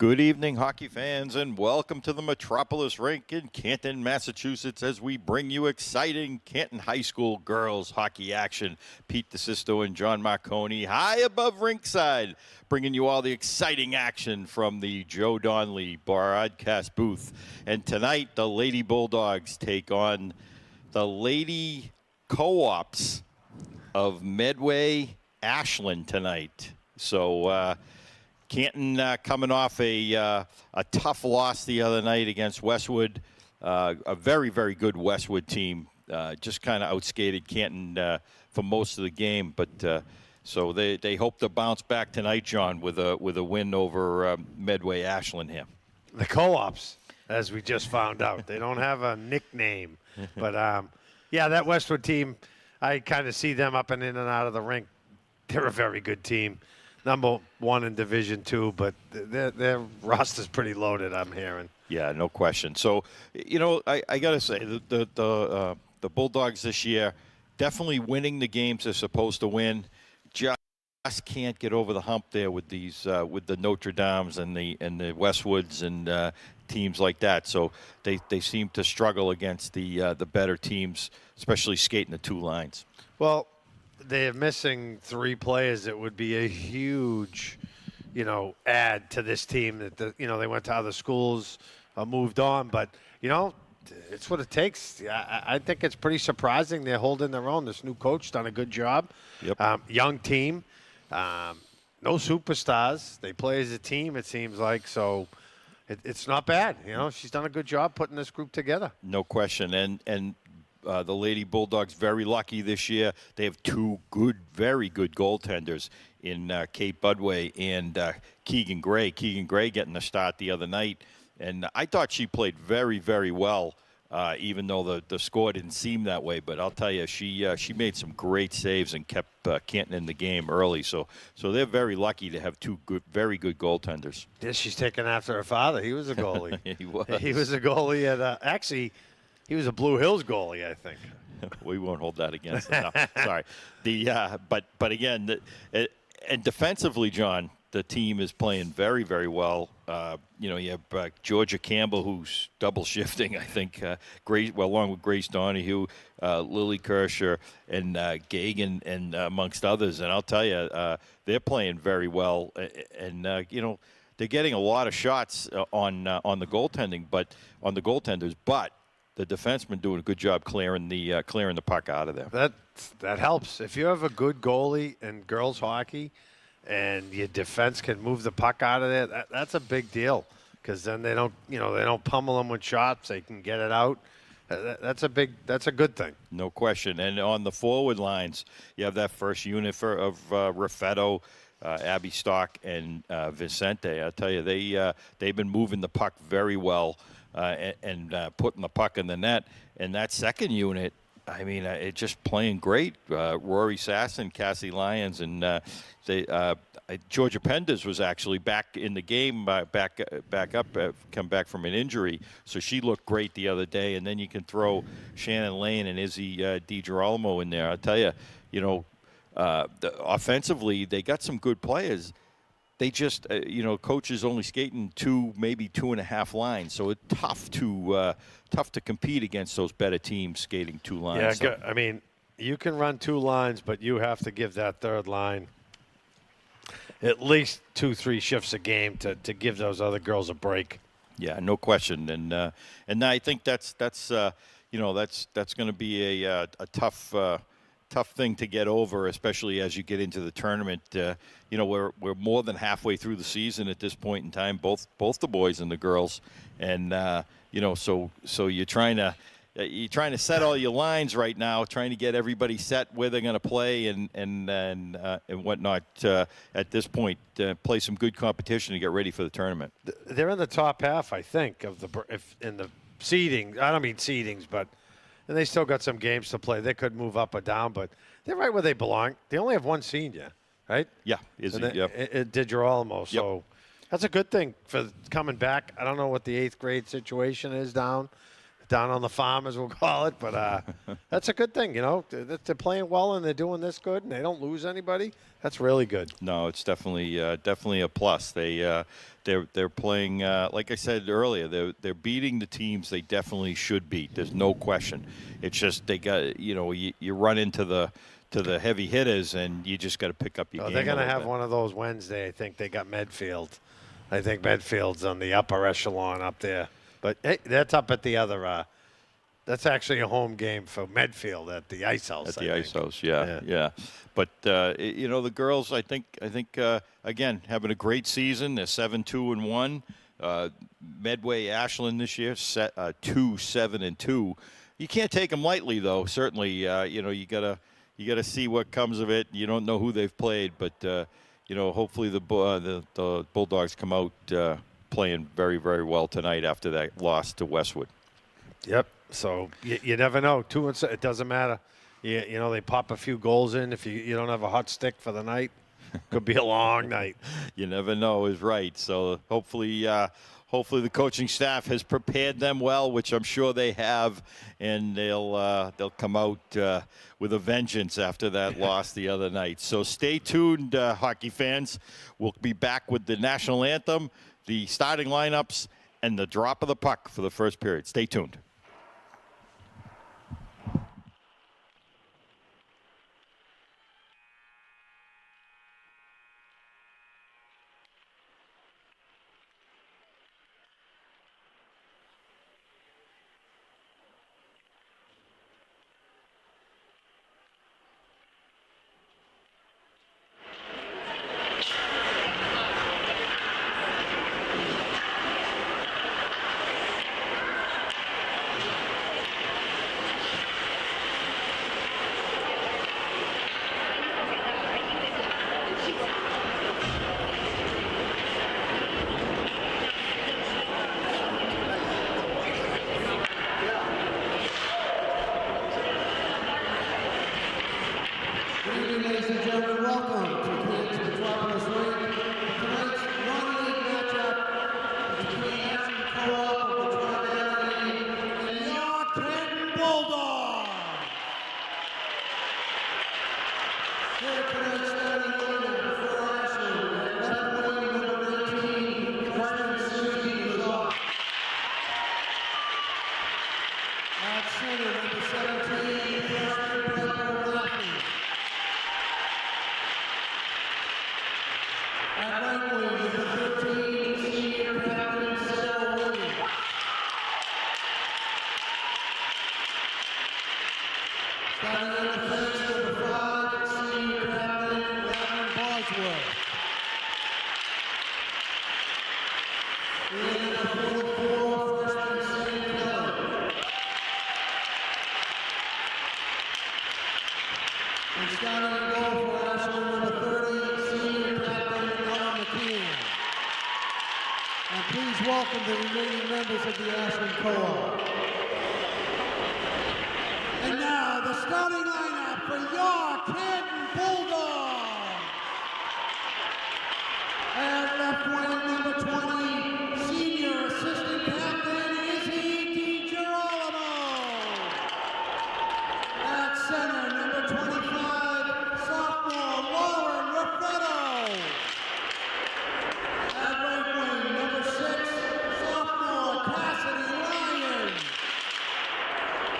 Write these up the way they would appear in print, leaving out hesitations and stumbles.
Good evening, hockey fans, and welcome to the Metropolis Rink in Canton, Massachusetts, as we bring you exciting Canton High School girls hockey action. Pete DeSisto and John Marconi high above rinkside, bringing you all the exciting action from the Joe Donnelly broadcast booth. And tonight, the Lady Bulldogs take on the Lady Co-ops of Medway, Ashland tonight. So, Canton coming off a tough loss the other night against Westwood, a very, very good Westwood team. Just kind of outskated Canton for most of the game, but so they hope to bounce back tonight, John, with a win over Medway Ashland here. The Co-ops, as we just found out, they don't have a nickname, but yeah, that Westwood team, I kind of see them up and in and out of the rink. They're a very good team. Number one in Division II, but their roster's pretty loaded, I'm hearing. Yeah, no question. So, you know, I got to say, the Bulldogs this year definitely winning the games they're supposed to win. Just can't get over the hump there with these with the Notre Dames and the Westwoods and teams like that. So they seem to struggle against the better teams, especially skating the two lines. Well, they're missing three players. It would be a huge, add to this team that, they went to other schools, moved on. But, it's what it takes. I think it's pretty surprising they're holding their own. This new coach done a good job. Yep. Young team. No superstars. They play as a team, it seems like. So it's not bad. She's done a good job putting this group together. No question. And the Lady Bulldogs very lucky this year. They have two very good goaltenders in Kate Budway and Keegan Gray. Keegan Gray getting the start the other night, and I thought she played very, very well, even though the score didn't seem that way. But I'll tell you, she made some great saves and kept Canton in the game early. So they're very lucky to have two very good goaltenders. Yeah, she's taken after her father. He was a goalie. He was. He was a goalie at actually. He was a Blue Hills goalie, I think. We won't hold that against him. No, sorry. But again, and defensively, John, the team is playing very, very well. You have Georgia Campbell, who's double shifting, I think, along with Grace Donahue, Lily Kirscher, and Gagan, and amongst others. And I'll tell you, they're playing very well. And they're getting a lot of shots on the goaltenders, but the defenseman doing a good job clearing the puck out of there. That helps. If you have a good goalie in girls hockey, and your defense can move the puck out of there, that's a big deal. Because then they don't pummel them with shots. They can get it out. That's a good thing. No question. And on the forward lines, you have that first unit of Raffetto, Abby Stock, and Vicente. I tell you, they've been moving the puck very well. And putting the puck in the net. And that second unit, I mean, it's just playing great. Rory Sasson, Cassie Lyons, and Georgia Penders was actually back in the game, back up, come back from an injury. So she looked great the other day. And then you can throw Shannon Lane and Izzy DiGirolamo in there. I'll tell you, offensively, they got some good players. They just, coaches only skating maybe 2.5 lines, so it's tough to compete against those better teams skating 2 lines. Yeah, I mean, you can run 2 lines, but you have to give that third line at least 2-3 shifts a game to give those other girls a break. Yeah, no question, and I think that's going to be a tough thing to get over, especially as you get into the tournament. We're more than halfway through the season at this point in time, both the boys and the girls, and so you're trying to set all your lines right now, trying to get everybody set where they're going to play and whatnot. At this point, play some good competition to get ready for the tournament. They're in the top half, I think, in the seeding. I don't mean seedings, but. And they still got some games to play. They could move up or down, but they're right where they belong. They only have one senior, right? Yeah, DiGirolamo. So that's a good thing for coming back. I don't know what the 8th grade situation is down. down on the farm, as we'll call it. But that's a good thing, you know. They're playing well and they're doing this good and they don't lose anybody. That's really good. No, it's definitely a plus. They're playing like I said earlier. They're beating the teams they definitely should beat. There's no question. It's just they got you run into the heavy hitters and you just got to pick up your game. They're going to have bit. one of those Wednesday. I think they got Medfield. I think Medfield's on the upper echelon up there. But hey, that's up at the other. That's actually a home game for Medfield at the Ice House. At the Ice House, yeah. But the girls, I think again having a great season. They're 7-2-1. Medway Ashland this year, 2-7-2. You can't take them lightly, though. Certainly, you gotta see what comes of it. You don't know who they've played, but hopefully the Bulldogs come out playing very, very well tonight after that loss to Westwood. Yep. So you never know. 2-7, it doesn't matter. They pop a few goals in. If you don't have a hot stick for the night, could be a long night. You never know is right. So hopefully the coaching staff has prepared them well, which I'm sure they have, and they'll come out with a vengeance after that loss the other night. So stay tuned, hockey fans. We'll be back with the national anthem, the starting lineups, and the drop of the puck for the first period. Stay tuned. Welcome the remaining members of the Ashland Co-op. And now the starting lineup for your Canton Bulldogs. At left wing, number 20, senior assistant captain Izzy DiGirolamo. At center, number 25, sophomore Lauren Raffetto. At right wing, number 6, sophomore Cassidy Ryan.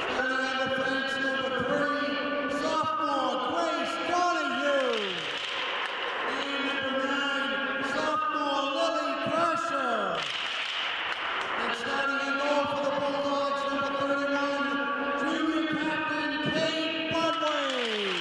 Starting on defense, number 3, sophomore Grace Donahue. And number 9, sophomore Lily Kersher. And starting in goal for the Bulldogs, number 31, junior captain Kate Budway.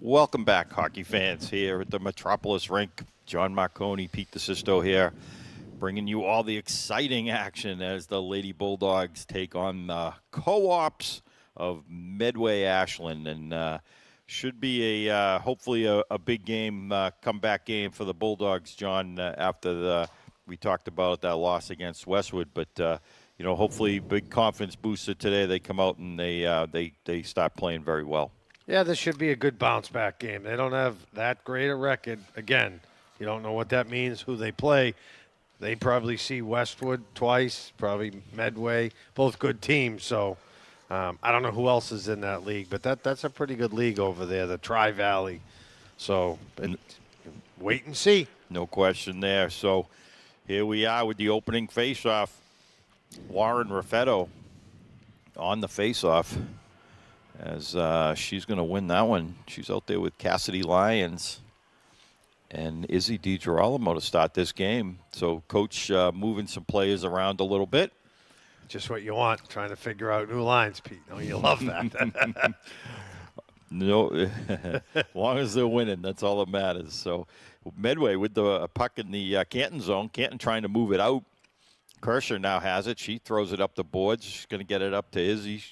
Welcome back, hockey fans, here at the Metropolis Rink. John Marconi, Pete DeSisto here, bringing you all the exciting action as the Lady Bulldogs take on the co-ops of Medway Ashland. And should be hopefully a big game, comeback game for the Bulldogs, John, after we talked about that loss against Westwood. But, hopefully big confidence booster today. They come out and they start playing very well. Yeah, this should be a good bounce-back game. They don't have that great a record. Again, you don't know what that means, who they play. They probably see Westwood twice, probably Medway, both good teams. So I don't know who else is in that league, but that's a pretty good league over there, the Tri-Valley. So wait and see. No question there. So here we are with the opening face-off. Lauren Raffetto on the face-off, as she's going to win that one. She's out there with Cassidy Lyons and Izzy DiGirolamo to start this game. So Coach moving some players around a little bit. Just what you want, trying to figure out new lines, Pete. Oh, you love that. No, as long as they're winning, that's all that matters. So Medway with the puck in the Canton zone. Canton trying to move it out. Kershaw now has it. She throws it up the boards. She's going to get it up to Izzy.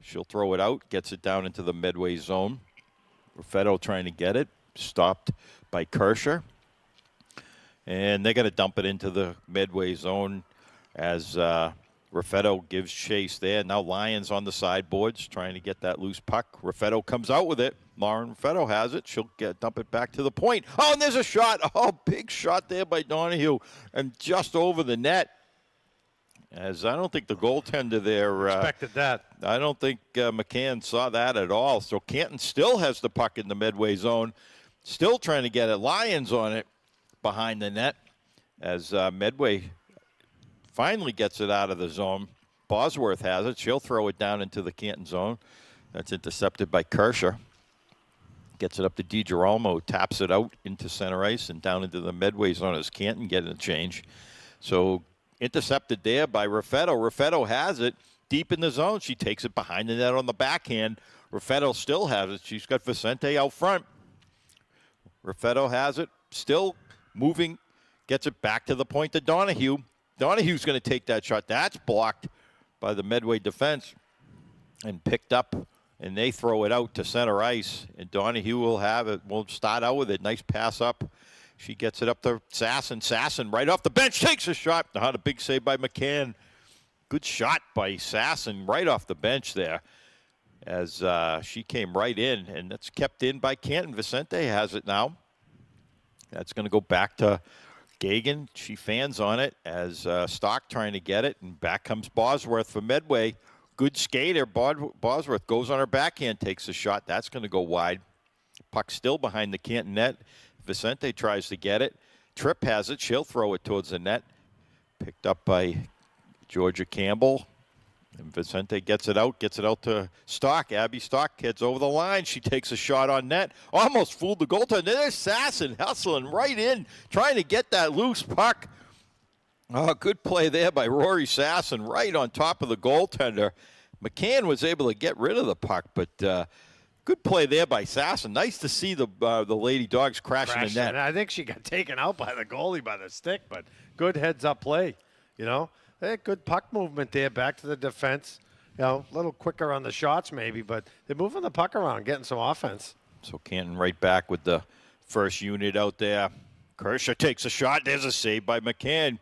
She'll throw it out, gets it down into the Medway zone. Raffetto trying to get it. Stopped by Kershaw. And they're going to dump it into the Medway zone as Raffetto gives chase there. Now Lyons on the sideboards trying to get that loose puck. Raffetto comes out with it. Lauren Raffetto has it. She'll dump it back to the point. Oh, and there's a shot. Oh, big shot there by Donahue. And just over the net. As I don't think the goaltender there expected that. I don't think McCann saw that at all. So Canton still has the puck in the Medway zone, still trying to get it. Lyons on it behind the net as Medway finally gets it out of the zone. Bosworth has it. She'll throw it down into the Canton zone. That's intercepted by Kershaw. Gets it up to DiGirolamo, taps it out into center ice and down into the Medway zone as Canton getting a change. So intercepted there by Raffetto. Raffetto has it deep in the zone. She takes it behind the net on the backhand. Raffetto still has it. She's got Vicente out front. Raffetto has it, still moving, gets it back to the point to Donahue. Donahue's going to take that shot. That's blocked by the Medway defense and picked up, and they throw it out to center ice. And Donahue will have it. We'll start out with it. Nice pass up. She gets it up to Sasson. Sasson right off the bench takes a shot. Not a big save by McCann. Good shot by Sasson right off the bench there as she came right in, and that's kept in by Canton. Vicente has it now. That's going to go back to Gagan. She fans on it as Stock trying to get it, and back comes Bosworth for Medway. Good skater. Bosworth goes on her backhand, takes a shot. That's going to go wide. Puck still behind the Canton net. Vicente tries to get it. Tripp has it. She'll throw it towards the net. Picked up by Georgia Campbell. And Vicente gets it out to Stock. Abby Stock heads over the line. She takes a shot on net. Almost fooled the goaltender. There's Sasson hustling right in, trying to get that loose puck. Oh, good play there by Rory Sasson right on top of the goaltender. McCann was able to get rid of the puck, but good play there by Sasson. Nice to see the Lady Dogs crashing the net. I think she got taken out by the goalie by the stick, but good heads-up play. Good puck movement there, back to the defense. A little quicker on the shots maybe, but they're moving the puck around, getting some offense. So Canton right back with the first unit out there. Kershaw takes a shot. There's a save by McCann.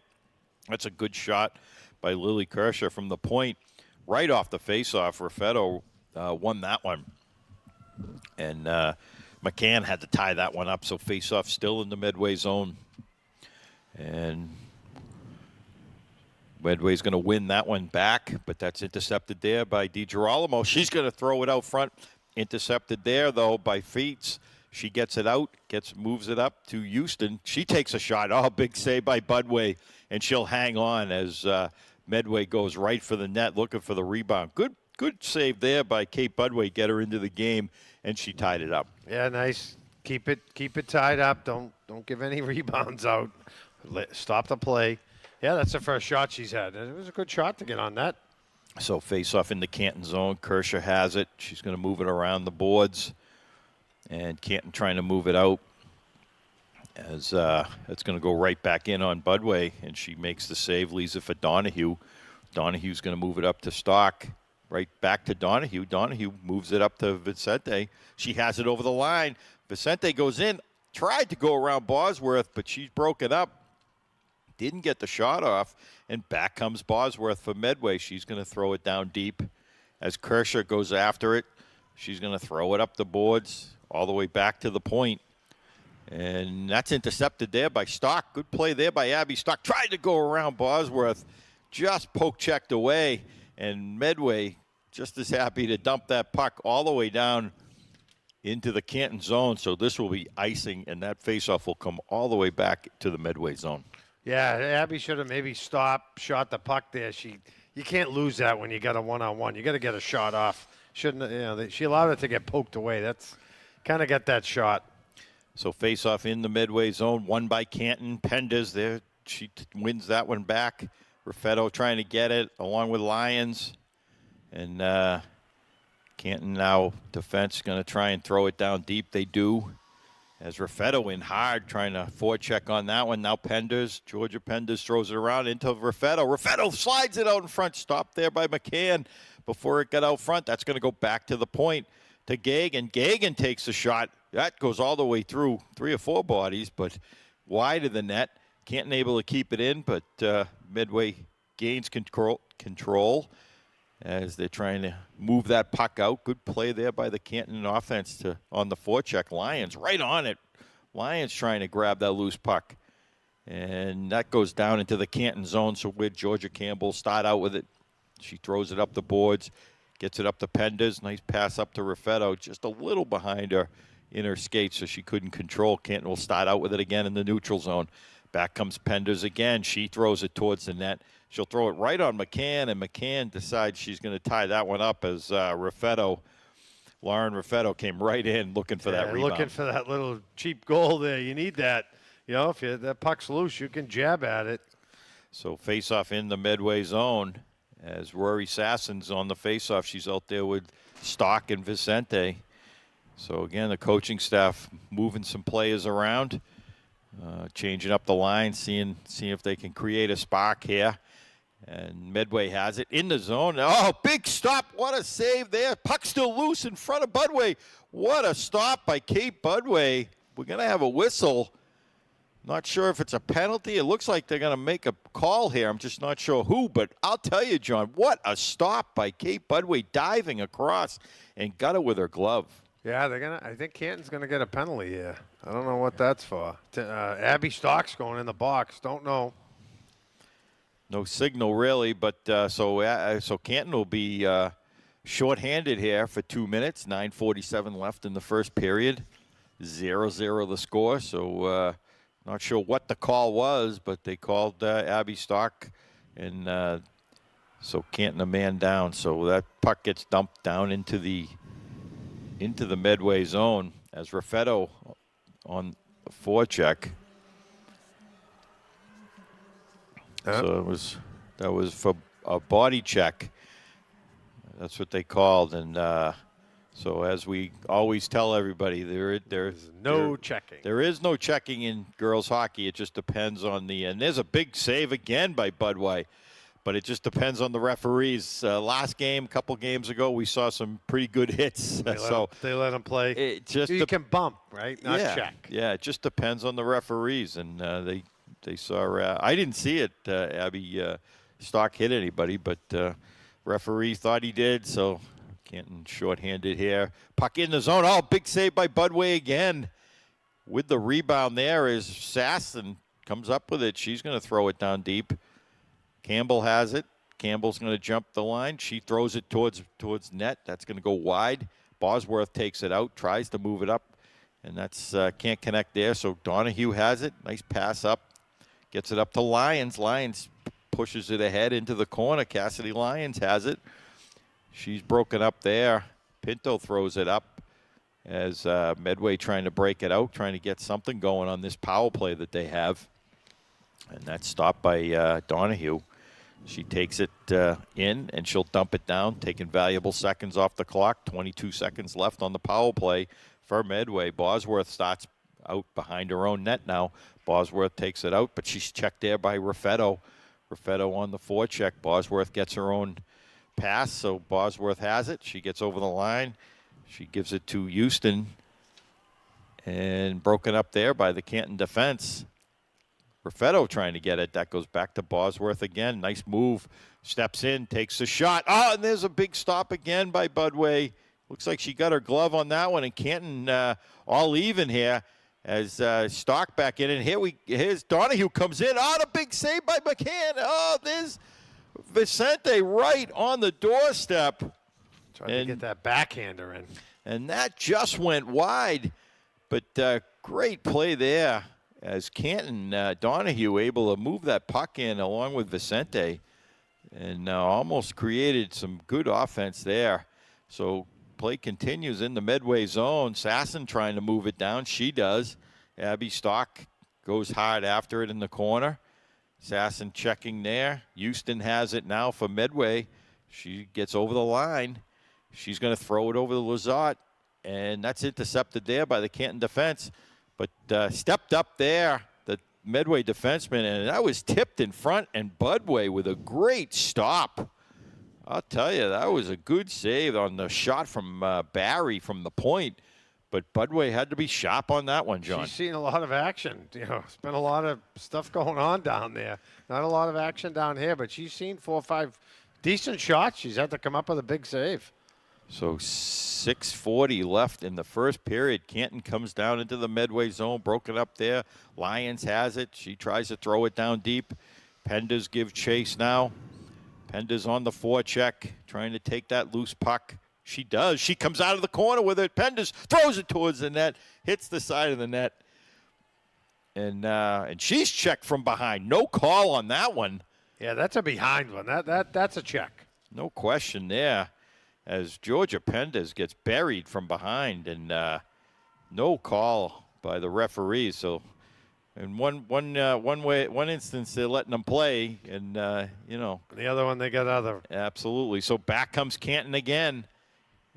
That's a good shot by Lily Kershaw from the point. Right off the faceoff, Raffetto won that one. And McCann had to tie that one up, so faceoff still in the Medway zone. And Medway's going to win that one back, but that's intercepted there by DiGirolamo. She's going to throw it out front. Intercepted there, though, by Feets. She gets it out, moves it up to Houston. She takes a shot. Oh, big save by Budway, and she'll hang on as Medway goes right for the net, looking for the rebound. Good save there by Kate Budway, get her into the game, and she tied it up. Yeah, nice. Keep it tied up. Don't give any rebounds out. Stop the play. Yeah, that's the first shot she's had. It was a good shot to get on net. So face off in the Canton zone. Kershaw has it. She's going to move it around the boards. And Canton trying to move it out as it's going to go right back in on Budway, and she makes the save, leaves it for Donahue. Donahue's going to move it up to Stock, right back to Donahue. Donahue moves it up to Vicente. She has it over the line. Vicente goes in, tried to go around Bosworth, but she's broken up. Didn't get the shot off, and back comes Bosworth for Medway. She's going to throw it down deep as Kershaw goes after it. She's going to throw it up the boards all the way back to the point. And that's intercepted there by Stock. Good play there by Abby Stock. Tried to go around Bosworth. Just poke-checked away. And Medway just as happy to dump that puck all the way down into the Canton zone. So this will be icing, and that faceoff will come all the way back to the Medway zone. Yeah, Abby should have maybe stopped, shot the puck there. You can't lose that when you got a one-on-one. You got to get a shot off. Shouldn't she allowed it to get poked away? That's kind of got that shot. So face-off in the Medway zone, won by Canton. Penders there. She wins that one back. Raffetto trying to get it along with Lyons. And Canton now defense going to try and throw it down deep. They do. As Raffetto in hard, trying to forecheck on that one. Now Penders, Georgia Penders throws it around into Raffetto. Raffetto slides it out in front. Stopped there by McCann before it got out front. That's going to go back to the point to Gagan. Gagan takes the shot. That goes all the way through 3 or 4 bodies, but wide of the net. Canton able to keep it in, but Medway gains control as they're trying to move that puck out. Good play there by the Canton offense on the forecheck. Lyons right on it. Lyons trying to grab that loose puck. And that goes down into the Canton zone, so where Georgia Campbell start out with it. She throws it up the boards, gets it up to Penders. Nice pass up to Raffetto, just a little behind her in her skates, so she couldn't control. Canton will start out with it again in the neutral zone. Back comes Penders again. She throws it towards the net. She'll throw it right on McCann, and McCann decides she's going to tie that one up as Lauren Raffetto came right in looking for that rebound. Looking for that little cheap goal there. You need that. If that puck's loose, you can jab at it. So face-off in the Medway zone as Rory Sassen's on the face-off. She's out there with Stock and Vicente. So, again, the coaching staff moving some players around, changing up the line, seeing if they can create a spark here. And Medway has it in the zone. Oh, big stop. What a save there. Puck still loose in front of Budway. What a stop by Kate Budway. We're going to have a whistle. Not sure if it's a penalty. It looks like they're going to make a call here. I'm just not sure who. But I'll tell you, John, what a stop by Kate Budway diving across and got it with her glove. Yeah, I think Canton's gonna get a penalty here. I don't know what that's for. Abby Stock's going in the box. Don't know. No signal really, but so Canton will be shorthanded here for 2 minutes. 9:47 left in the first period. 0-0 the score. So not sure what the call was, but they called Abby Stock, and so Canton a man down. So that puck gets dumped down into the Medway zone as Raffetto on the forecheck. So that was for a body check. That's what they called. And so as we always tell everybody, there's no checking. There is no checking in girls hockey. It just depends on and there's a big save again by Budway. But it just depends on the referees. Last game, a couple games ago, we saw some pretty good hits. They let them play. You can bump, right? Not check. Yeah, it just depends on the referees. And they saw. I didn't see it. Abby Stock hit anybody, but referee thought he did. So Canton shorthanded here. Puck in the zone. Oh, big save by Budway again. With the rebound there is Sasson comes up with it. She's going to throw it down deep. Campbell has it. Campbell's going to jump the line. She throws it towards net. That's going to go wide. Bosworth takes it out, tries to move it up, and that's can't connect there. So Donahue has it. Nice pass up. Gets it up to Lyons. Lyons pushes it ahead into the corner. Cassidy Lyons has it. She's broken up there. Pinto throws it up as Medway trying to break it out, trying to get something going on this power play that they have. And that's stopped by Donahue. She takes it in, and she'll dump it down, taking valuable seconds off the clock. 22 seconds left on the power play. for Medway. Bosworth starts out behind her own net now. Bosworth takes it out, but she's checked there by Raffetto. Raffetto on the forecheck. Bosworth gets her own pass, so Bosworth has it. She gets over the line. She gives it to Houston, and broken up there by the Canton defense. Raffetto trying to get it. That goes back to Bosworth again. Nice move. Steps in, takes the shot. Oh, and there's a big stop again by Budway. Looks like she got her glove on that one, and Canton all even here as Stock back in. And here's Donahue comes in. Oh, the big save by McCann. Oh, there's Vicente right on the doorstep. Trying to get that backhander in. And that just went wide. But great play there as Canton, Donahue able to move that puck in along with Vicente and almost created some good offense there. So play continues in the Medway zone. Sasson trying to move it down. She does. Abby Stock goes hard after it in the corner. Sasson checking there. Houston has it now for Medway. She gets over the line. She's going to throw it over the Lazat. And that's intercepted there by the Canton defense. But stepped up there, the Medway defenseman, and that was tipped in front, and Budway with a great stop. I'll tell you, that was a good save on the shot from Barry from the point. But Budway had to be sharp on that one, John. She's seen a lot of action. You know, it's been a lot of stuff going on down there. Not a lot of action down here, but she's seen 4 or 5 decent shots. She's had to come up with a big save. So 6:40 left in the first period. Canton comes down into the Medway zone, broken up there. Lyons has it. She tries to throw it down deep. Penders give chase now. Penders on the forecheck, trying to take that loose puck. She does. She comes out of the corner with it. Penders throws it towards the net, hits the side of the net. And she's checked from behind. No call on that one. Yeah, that's a behind one. That's a check. No question there. As Georgia Penders gets buried from behind, and no call by the referee. So, in one instance they're letting them play, and the other one they got other. Absolutely. So back comes Canton again,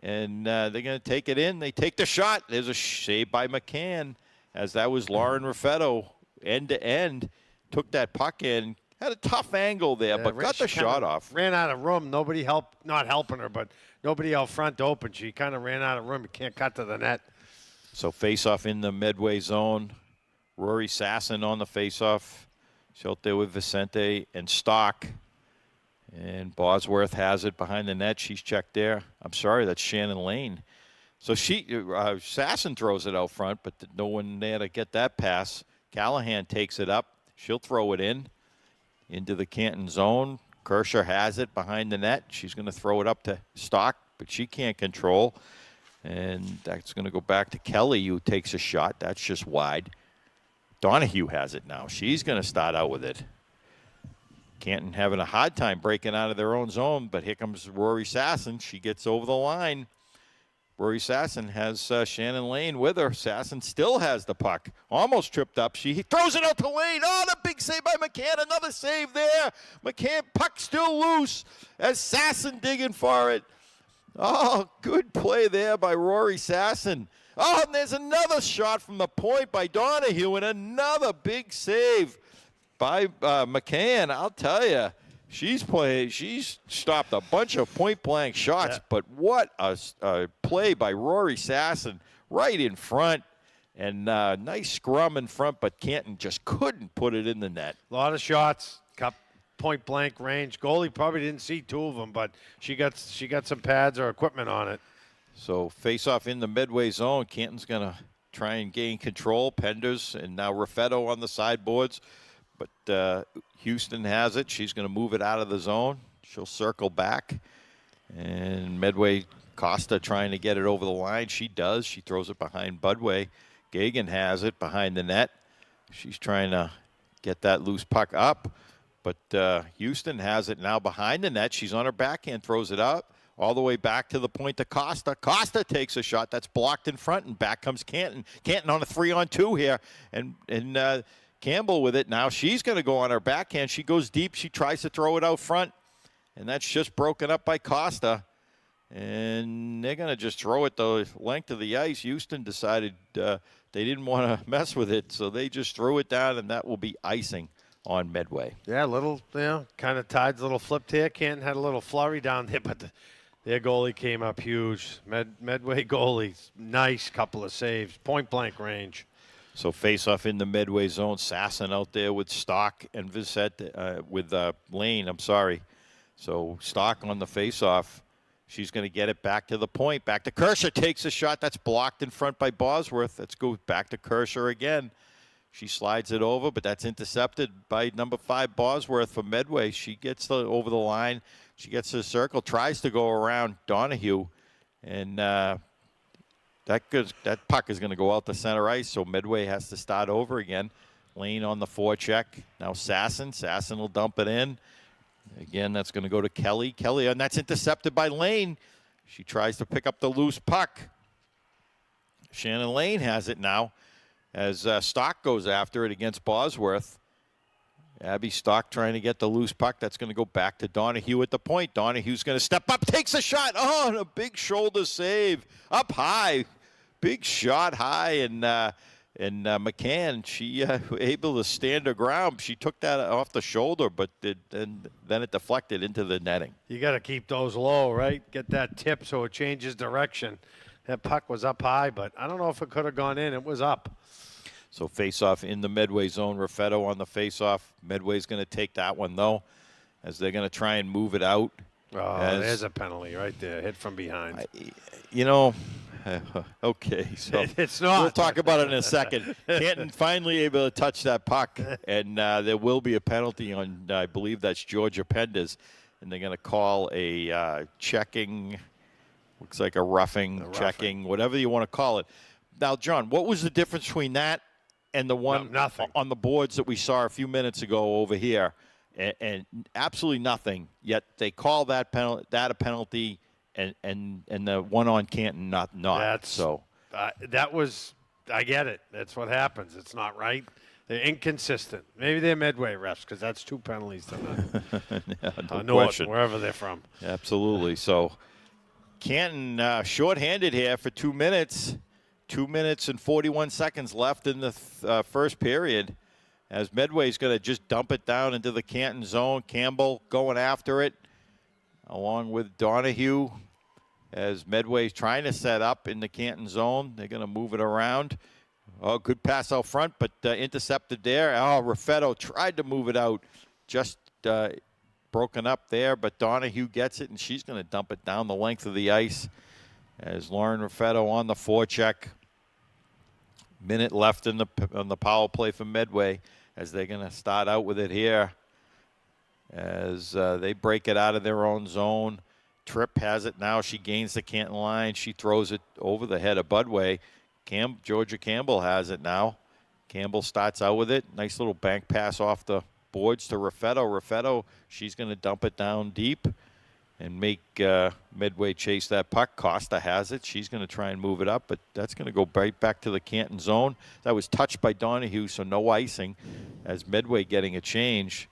and they're going to take it in. They take the shot. There's a save by McCann, as that was Lauren Raffetto, end to end, took that puck in. Had a tough angle there, but got the shot off. Ran out of room. Nobody not helping her, but nobody out front open. She kind of ran out of room. You can't cut to the net. So face-off in the Medway zone. Rory Sasson on the face-off. She's out there with Vicente and Stock. And Bosworth has it behind the net. She's checked there. I'm sorry, that's Shannon Lane. So Sasson throws it out front, but no one there to get that pass. Callahan takes it up. She'll throw it into the Canton zone. Kershaw has it behind the net. She's going to throw it up to Stock, but she can't control. And that's going to go back to Kelly, who takes a shot. That's just wide. Donahue has it now. She's going to start out with it. Canton having a hard time breaking out of their own zone, but here comes Rory Sasson. She gets over the line. Rory Sasson has Shannon Lane with her. Sasson still has the puck. Almost tripped up. She throws it out to Lane. Oh, the big save by McCann. Another save there. McCann, puck still loose as Sasson digging for it. Oh, good play there by Rory Sasson. Oh, and there's another shot from the point by Donahue and another big save by McCann. I'll tell you. She's stopped a bunch of point-blank shots, yeah. But what a play by Rory Sasson right in front. And nice scrum in front, but Canton just couldn't put it in the net. A lot of shots, point-blank range. Goalie probably didn't see 2 of them, but she got some pads or equipment on it. So face-off in the Medway zone. Canton's going to try and gain control. Penders and now Raffetto on the sideboards. But Houston has it. She's going to move it out of the zone. She'll circle back. And Medway, Costa trying to get it over the line. She does. She throws it behind Budway. Gagan has it behind the net. She's trying to get that loose puck up. But Houston has it now behind the net. She's on her backhand, throws it up. All the way back to the point to Costa. Costa takes a shot. That's blocked in front, and back comes Canton. Canton on a 3-on-2 here. And Campbell with it now. She's going to go on her backhand. She goes deep. She tries to throw it out front. And that's just broken up by Costa. And they're going to just throw it the length of the ice. Houston decided they didn't want to mess with it, so they just threw it down, and that will be icing on Medway. Yeah, little, kind of tides, a little flipped here. Canton had a little flurry down there, but their goalie came up huge. Medway goalie, nice couple of saves, point-blank range. So face-off in the Medway zone. Sasson out there with Stock and with Lane, I'm sorry. So Stock on the face-off. She's going to get it back to the point. Back to Kershaw. Takes a shot. That's blocked in front by Bosworth. Let's go back to Kershaw again. She slides it over, but that's intercepted by number 5, Bosworth for Medway. She gets over the line. She gets to the circle, tries to go around Donahue, and that puck is going to go out to center ice, so Medway has to start over again. Lane on the forecheck. Now Sasson. Sasson will dump it in. Again, that's going to go to Kelly. Kelly, and that's intercepted by Lane. She tries to pick up the loose puck. Shannon Lane has it now as Stock goes after it against Bosworth. Abby Stock trying to get the loose puck. That's going to go back to Donahue at the point. Donahue's going to step up, takes a shot. Oh, and a big shoulder save. Up high. Big shot high, and McCann, she able to stand her ground. She took that off the shoulder, but then it deflected into the netting. You got to keep those low, right? Get that tip so it changes direction. That puck was up high, but I don't know if it could have gone in. It was up. So face-off in the Medway zone. Raffetto on the face-off. Medway's going to take that one, though, as they're going to try and move it out. Oh, there's a penalty right there. Hit from behind. Okay, so it's not. We'll talk about it in a second. Canton finally able to touch that puck, and there will be a penalty on, I believe that's Georgia Pendas, and they're going to call a checking, looks like a roughing, checking, whatever you want to call it. Now, John, what was the difference between that and the one on the boards that we saw a few minutes ago over here? And absolutely nothing, yet they call that a penalty, and the one on Canton not. That was, I get it. That's what happens. It's not right. They're inconsistent. Maybe they're Medway refs, because that's 2 penalties tonight. No question. Wherever they're from. Absolutely. So Canton shorthanded here for 2 minutes. 2 minutes and 41 seconds left in the first period, as Medway's going to just dump it down into the Canton zone. Campbell going after it, along with Donahue, as Medway's trying to set up in the Canton zone. They're going to move it around. Oh, good pass out front, but intercepted there. Oh, Raffetto tried to move it out, just broken up there, but Donahue gets it, and she's going to dump it down the length of the ice, as Lauren Raffetto on the forecheck. Minute left on the power play for Medway, as they're going to start out with it here, as they break it out of their own zone. Tripp has it now. She gains the Canton line. She throws it over the head of Budway. Georgia Campbell has it now. Campbell starts out with it. Nice little bank pass off the boards to Raffetto. Raffetto, she's going to dump it down deep and make Medway chase that puck. Costa has it. She's going to try and move it up, but that's going to go right back to the Canton zone. That was touched by Donahue, so no icing, as Medway getting a change.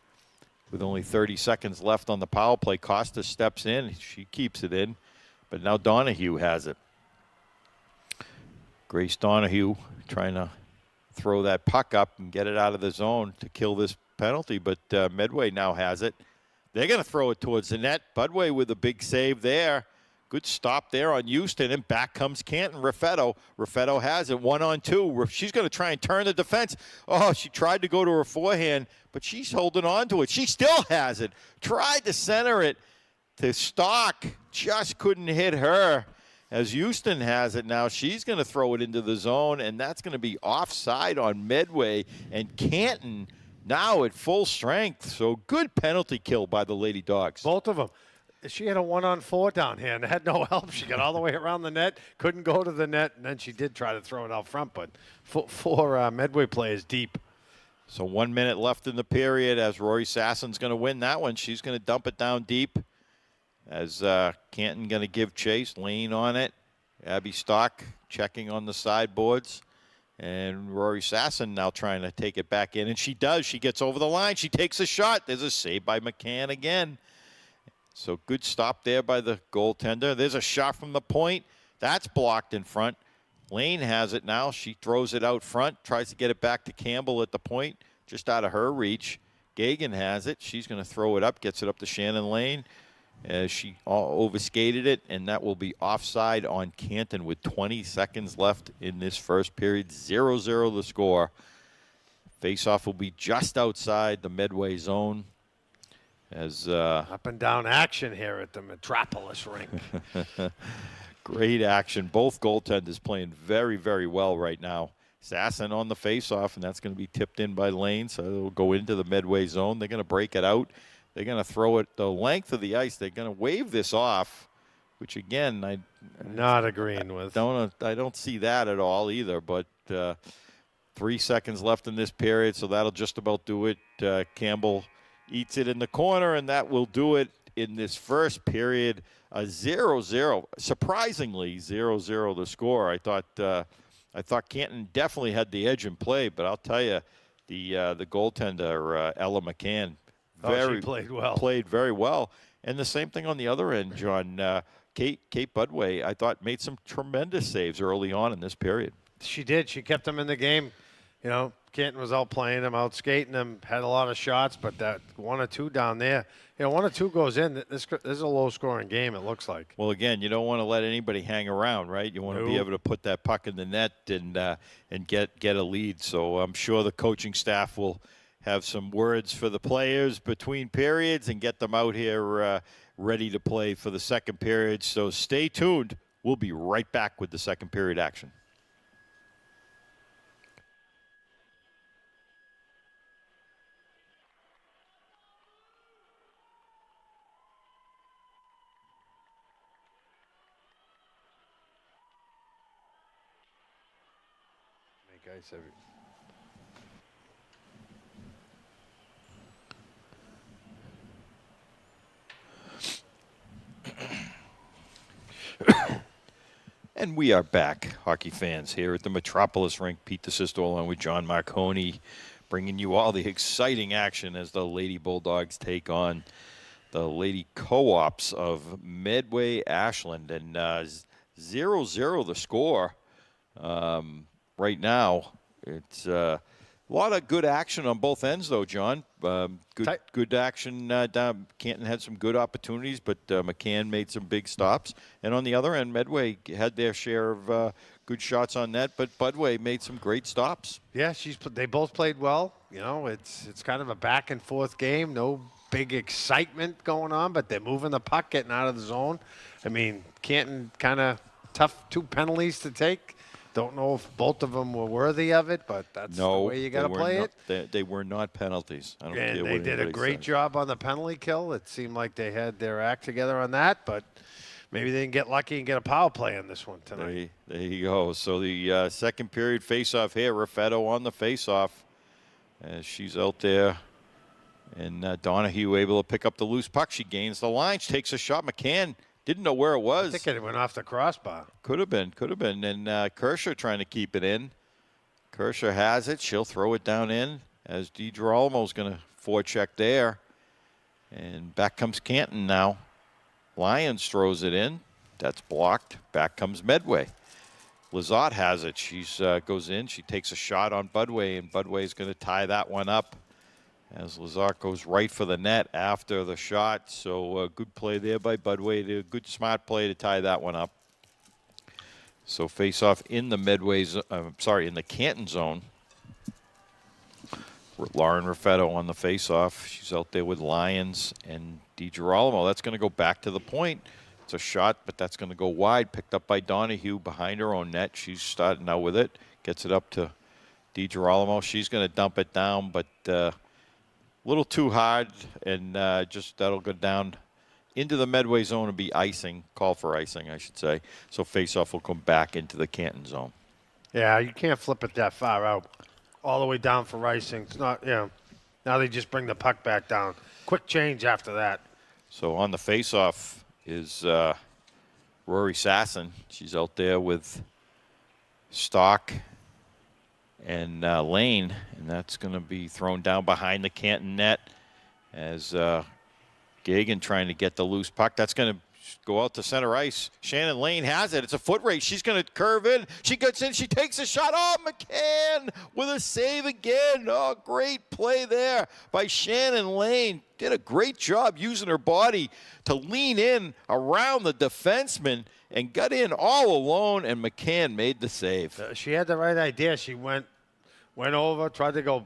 With only 30 seconds left on the power play, Costa steps in. She keeps it in, but now Donahue has it. Grace Donahue trying to throw that puck up and get it out of the zone to kill this penalty, but Medway now has it. They're going to throw it towards the net. Budway with a big save there. Good stop there on Houston, and back comes Canton. Raffetto. Raffetto has it 1-on-2. She's going to try and turn the defense. Oh, she tried to go to her forehand, but she's holding on to it. She still has it. Tried to center it to Stock. Just couldn't hit her. As Houston has it now, she's going to throw it into the zone, and that's going to be offside on Medway. And Canton now at full strength. So good penalty kill by the Lady Dogs. Both of them. She had a 1-on-4 down here and had no help. She got all the way around the net, couldn't go to the net, and then she did try to throw it out front, but four Medway players deep. So 1 minute left in the period, as Rory Sasson's going to win that one. She's going to dump it down deep, as Canton going to give chase. Lane on it. Abby Stock checking on the sideboards. And Rory Sasson now trying to take it back in, and she does. She gets over the line. She takes a shot. There's a save by McCann again. So good stop there by the goaltender. There's a shot from the point. That's blocked in front. Lane has it now. She throws it out front, tries to get it back to Campbell at the point, just out of her reach. Gagan has it. She's going to throw it up, gets it up to Shannon Lane. She overskated it, and that will be offside on Canton with 20 seconds left in this first period. 0-0 the score. Face-off will be just outside the Medway zone. As Up and down action here at the Metropolis rink. great action. Both goaltenders playing very, very well right now. Sasson on the face-off, and that's going to be tipped in by Lane, so it'll go into the Medway zone. They're going to break it out. They're going to throw it the length of the ice. They're going to wave this off, which, again, I'm not agreeing with. I don't see that at all either, but 3 seconds left in this period, so that'll just about do it. Campbell eats it in the corner, and that will do it in this first period. 0-0. Surprisingly, 0-0 the score. I thought Canton definitely had the edge in play, but I'll tell you, the goaltender, Ella McCann, she played very well. And the same thing on the other end, John. Kate Budway, I thought, made some tremendous saves early on in this period. She did. She kept them in the game. You know, Canton was out playing them, out skating them, had a lot of shots, but that 1 or 2 down there, 1 or 2 goes in. This is a low-scoring game, it looks like. Well, again, you don't want to let anybody hang around, right? You want to be able to put that puck in the net and get a lead. So I'm sure the coaching staff will have some words for the players between periods and get them out here ready to play for the second period. So stay tuned. We'll be right back with the second period action. Guys, And we are back, hockey fans, here at the Metropolis rink. Pete DeSisto along with John Marconi, bringing you all the exciting action as the Lady Bulldogs take on the Lady Co-ops of Medway Ashland. And 0-0 the score right now. It's a lot of good action on both ends, though, John. Good action down. Canton had some good opportunities, but McCann made some big stops. And on the other end, Medway had their share of good shots on net, but Budway made some great stops. Yeah, they both played well. You know, it's kind of a back and forth game. No big excitement going on, but they're moving the puck, getting out of the zone. I mean, Canton kind of tough 2 penalties to take. Don't know if both of them were worthy of it, but that's the way you got to play it. They were not penalties. I don't care what they did a great job on the penalty kill. It seemed like they had their act together on that, but maybe they didn't get lucky and get a power play on this one tonight. There you go. So the second period face-off here. Raffetto on the face-off as she's out there. And Donahue able to pick up the loose puck. She gains the line. She takes a shot. McCann didn't know where it was. I think it went off the crossbar. Could have been. And Kershaw trying to keep it in. Kershaw has it. She'll throw it down in as DiGirolamo's going to forecheck there. And back comes Canton now. Lyons throws it in. That's blocked. Back comes Medway. Lizotte has it. She goes in. She takes a shot on Budway, and Budway's going to tie that one up as Lizotte goes right for the net after the shot. So good play there by Budway. A good smart play to tie that one up. So face off in the in the Canton zone. Lauren Raffetto on the face off. She's out there with Lyons and DiGirolamo. That's going to go back to the point. It's a shot, but that's going to go wide. Picked up by Donahue behind her own net. She's starting out with it. Gets it up to DiGirolamo. She's going to dump it down, but little too hard, and just that'll go down into the Medway zone and be icing, call for icing, I should say. So face-off will come back into the Canton zone. Yeah, you can't flip it that far out, all the way down for icing. It's not, now they just bring the puck back down. Quick change after that. So on the face-off is Rory Sasson. She's out there with Stock and Lane, and that's going to be thrown down behind the Canton net as Gagan trying to get the loose puck. That's going to go out to center ice. Shannon Lane has it. It's a foot race. She's going to curve in. She gets in. She takes a shot. Oh, McCann with a save again. Oh, great play there by Shannon Lane. Did a great job using her body to lean in around the defenseman and got in all alone, and McCann made the save. She had the right idea. She went over, tried to go,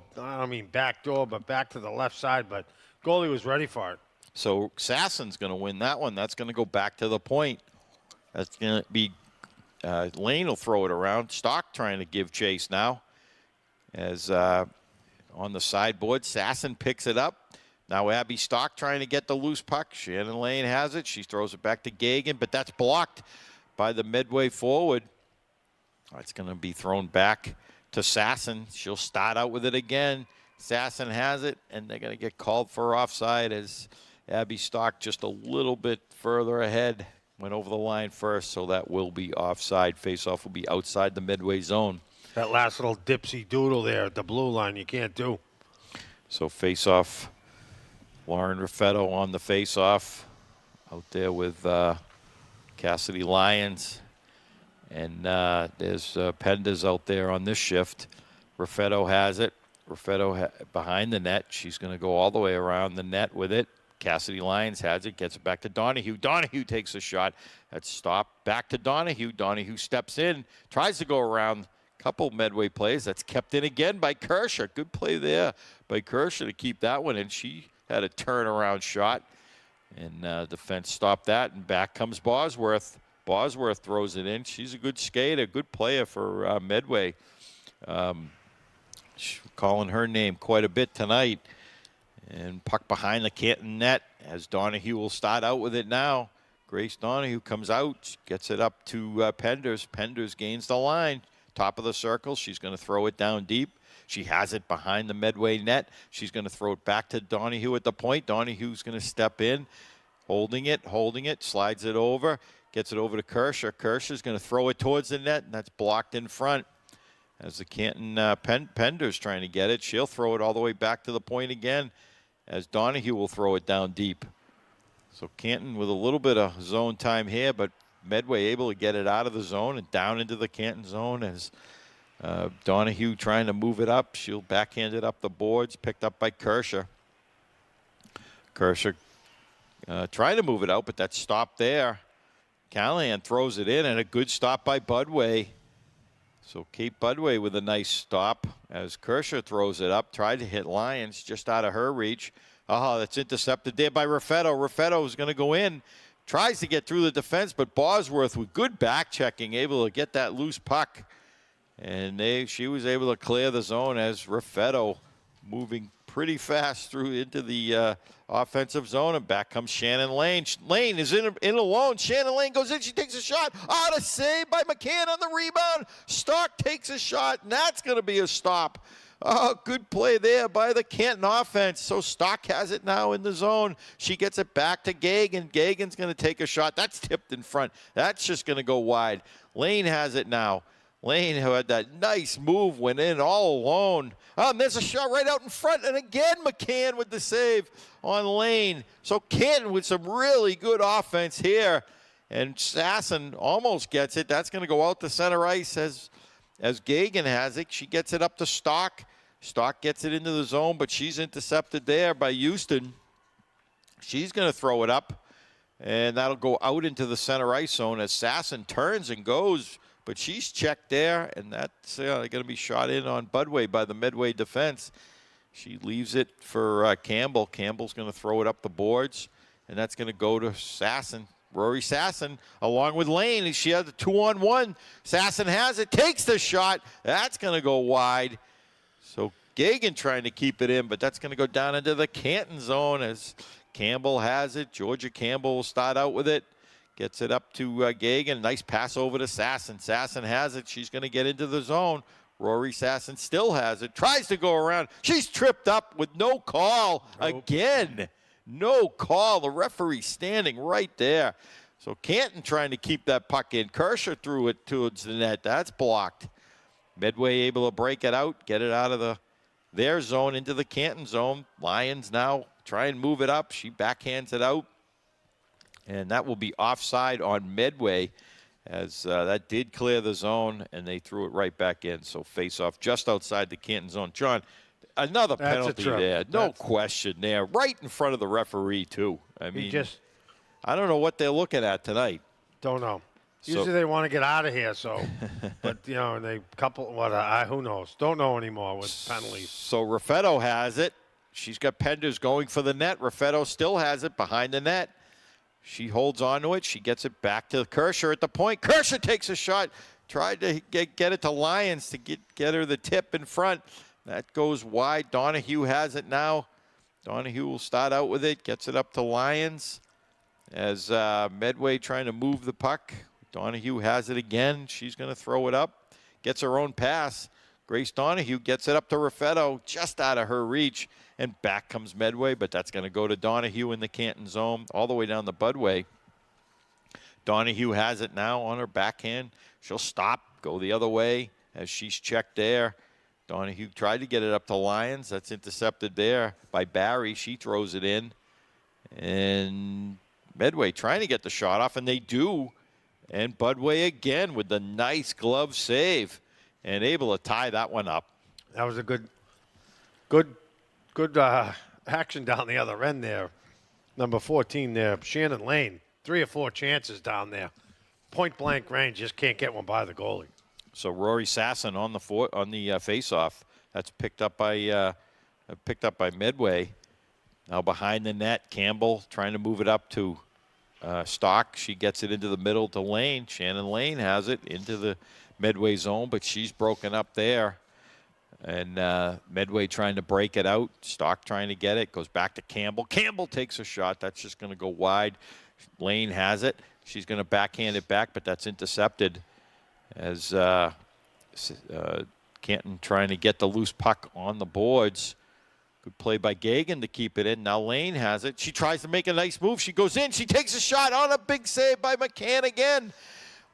back door, but back to the left side, but goalie was ready for it. So Sassen's going to win that one. That's going to go back to the point. That's going to be Lane will throw it around. Stock trying to give chase now. As on the sideboard, Sassen picks it up. Now Abby Stock trying to get the loose puck. Shannon Lane has it. She throws it back to Gagan, but that's blocked by the midway forward. It's going to be thrown back to Sassen. She'll start out with it again. Sassen has it, and they're going to get called for offside as Abby Stock just a little bit further ahead. Went over the line first, so that will be offside. Faceoff will be outside the midway zone. That last little dipsy doodle there at the blue line you can't do. So faceoff, Lauren Raffetto on the faceoff out there with Cassidy Lyons. And there's Penders out there on this shift. Raffetto has it. Raffetto behind the net. She's going to go all the way around the net with it. Cassidy Lyons has it, gets it back to Donahue. Donahue takes a shot. That's stopped. Back to Donahue. Donahue steps in, tries to go around. Couple midway plays. That's kept in again by Kershaw. Good play there by Kershaw to keep that one in. She had a turnaround shot, and defense stopped that, and back comes Bosworth. Bosworth throws it in. She's a good skater, good player for Medway. Calling her name quite a bit tonight. And puck behind the Canton net as Donahue will start out with it now. Grace Donahue comes out, gets it up to Penders. Penders gains the line. Top of the circle. She's going to throw it down deep. She has it behind the Medway net. She's going to throw it back to Donahue at the point. Donahue's going to step in, holding it, slides it over, gets it over to Kershaw. Kershaw's going to throw it towards the net, and that's blocked in front. As the Canton Penders trying to get it, she'll throw it all the way back to the point again, as Donahue will throw it down deep. So Canton with a little bit of zone time here, but Medway able to get it out of the zone and down into the Canton zone as Donahue trying to move it up. She'll backhand it up the boards, picked up by Kershaw. Kershaw trying to move it out, but that's stopped there. Callahan throws it in, and a good stop by Budway. So Kate Budway with a nice stop as Kershaw throws it up, tried to hit Lyons just out of her reach. Oh, that's intercepted there by Raffetto. Raffetto is going to go in, tries to get through the defense, but Bosworth with good back checking, able to get that loose puck. And she was able to clear the zone as Raffetto moving pretty fast through into the offensive zone, and back comes Shannon Lane. Lane is in alone. Shannon Lane goes in. She takes a shot. A save by McCann on the rebound. Stock takes a shot, and that's going to be a stop. Oh, good play there by the Canton offense. So Stock has it now in the zone. She gets it back to Gagan. Gagan's going to take a shot. That's tipped in front. That's just going to go wide. Lane has it now. Lane, who had that nice move, went in all alone. And there's a shot right out in front. And again, McCann with the save on Lane. So Canton with some really good offense here. And Sassen almost gets it. That's going to go out to center ice as Gagan has it. She gets it up to Stock. Stock gets it into the zone, but she's intercepted there by Houston. She's going to throw it up, and that'll go out into the center ice zone as Sassen turns and goes. But she's checked there, and that's going to be shot in on Budway by the Medway defense. She leaves it for Campbell. Campbell's going to throw it up the boards, and that's going to go to Sassen. Rory Sassen along with Lane, and she has a 2-on-1. Sassen has it, takes the shot. That's going to go wide. So Gagan trying to keep it in, but that's going to go down into the Canton zone as Campbell has it. Georgia Campbell will start out with it. Gets it up to Gagan. Nice pass over to Sassen. Sassen has it. She's going to get into the zone. Rory Sassen still has it. Tries to go around. She's tripped up with no call again. No call. The referee standing right there. So Canton trying to keep that puck in. Kershaw threw it towards the net. That's blocked. Medway able to break it out, get it out of their zone into the Canton zone. Lions now try and move it up. She backhands it out. And that will be offside on Medway, as that did clear the zone, and they threw it right back in. So face-off just outside the Canton zone. John, another penalty there. No question there. Right in front of the referee, too. I mean, I don't know what they're looking at tonight. Don't know. Usually they want to get out of here, so. But, you know, and they who knows? Don't know anymore with penalties. So Raffetto has it. She's got Penders going for the net. Raffetto still has it behind the net. She holds on to it. She gets it back to Kirscher at the point. Kirscher takes a shot. Tried to get it to Lyons to get her the tip in front. That goes wide. Donahue has it now. Donahue will start out with it. Gets it up to Lyons as Medway trying to move the puck. Donahue has it again. She's going to throw it up. Gets her own pass. Grace Donahue gets it up to Raffetto, just out of her reach. And back comes Medway, but that's going to go to Donahue in the Canton zone, all the way down the Budway. Donahue has it now on her backhand. She'll stop, go the other way as she's checked there. Donahue tried to get it up to Lyons. That's intercepted there by Barry. She throws it in. And Medway trying to get the shot off, and they do. And Budway again with the nice glove save and able to tie that one up. That was a good action down the other end there. Number 14 there, Shannon Lane. 3 or 4 chances down there. Point blank range, just can't get one by the goalie. So Rory Sasson on the face-off. That's picked up by Medway. Now behind the net, Campbell trying to move it up to Stock. She gets it into the middle to Lane. Shannon Lane has it into the Medway zone, but she's broken up there. And Medway trying to break it out. Stock trying to get it. Goes back to Campbell. Campbell takes a shot. That's just going to go wide. Lane has it. She's going to backhand it back, but that's intercepted as Canton trying to get the loose puck on the boards. Good play by Gagan to keep it in. Now Lane has it. She tries to make a nice move. She goes in. She takes a shot on a big save by McCann again.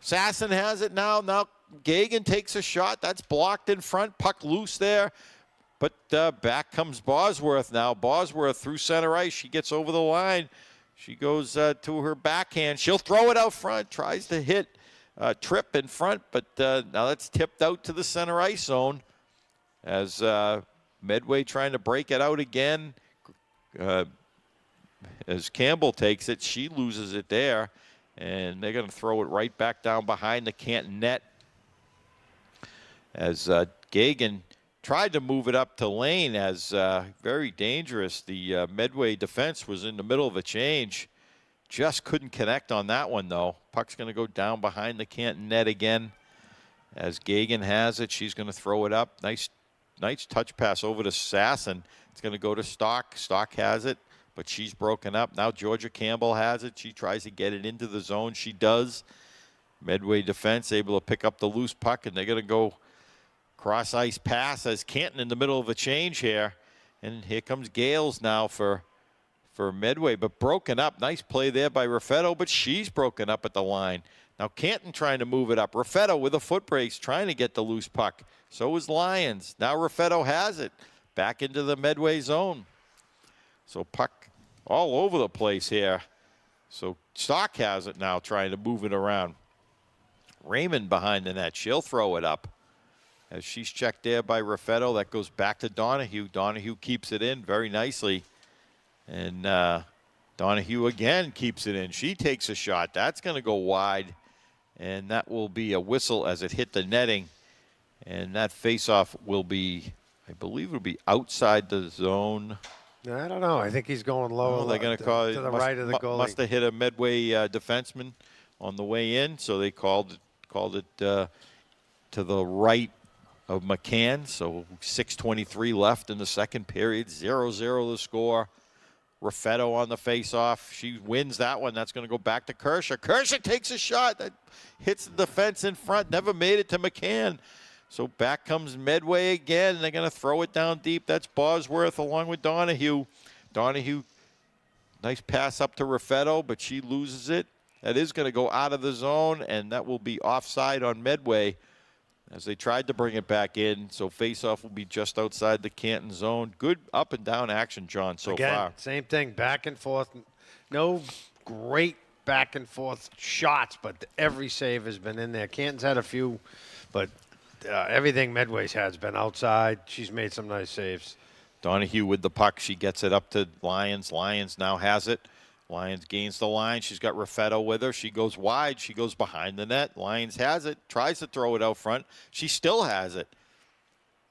Sasson has it now. Now Gagan takes a shot. That's blocked in front. Puck loose there. But back comes Bosworth now. Bosworth through center ice. She gets over the line. She goes to her backhand. She'll throw it out front. Tries to hit Tripp in front. But now that's tipped out to the center ice zone as Medway trying to break it out again. As Campbell takes it, she loses it there. And they're going to throw it right back down behind the Canton net. As Gagan tried to move it up to Lane as very dangerous. The Medway defense was in the middle of a change. Just couldn't connect on that one, though. Puck's going to go down behind the Canton net again. As Gagan has it, she's going to throw it up. Nice touch pass over to Sasson. It's going to go to Stock. Stock has it, but she's broken up. Now Georgia Campbell has it. She tries to get it into the zone. She does. Medway defense able to pick up the loose puck, and they're going to go cross-ice pass as Canton in the middle of a change here. And here comes Gales now for Medway, but broken up. Nice play there by Raffetto, but she's broken up at the line. Now Canton trying to move it up. Raffetto with a foot brace trying to get the loose puck. So is Lyons. Now Raffetto has it. Back into the Medway zone. So puck all over the place here. So Stock has it now trying to move it around. Raymond behind the net. She'll throw it up. As she's checked there by Raffetto, that goes back to Donahue. Donahue keeps it in very nicely. And Donahue again keeps it in. She takes a shot. That's going to go wide. And that will be a whistle as it hit the netting. And that faceoff will be, I believe it'll be outside the zone. I don't know. I think he's going low. They're going to call it to the right of the goalie. Must have hit a Medway defenseman on the way in. So they called it to the right of McCann. So 6:23 left in the second period. 0-0 the score. Raffetto on the faceoff. She wins that one. That's going to go back to Kirscher. Kirscher takes a shot that hits the defense in front. Never made it to McCann. So back comes Medway again. They're going to throw it down deep. That's Bosworth along with Donahue. Donahue, nice pass up to Raffetto, but she loses it. That is going to go out of the zone, and that will be offside on Medway. as they tried to bring it back in. So face-off will be just outside the Canton zone. Good up and down action, John, so Again, far. same thing, back and forth. No great back and forth shots, but every save has been in there. Canton's had a few, but everything Medway's has been outside. She's made some nice saves. Donahue with the puck. She gets it up to Lyons. Lyons now has it. Lyons gains the line. She's got Raffetto with her. She goes wide. She goes behind the net. Lyons has it. Tries to throw it out front. She still has it.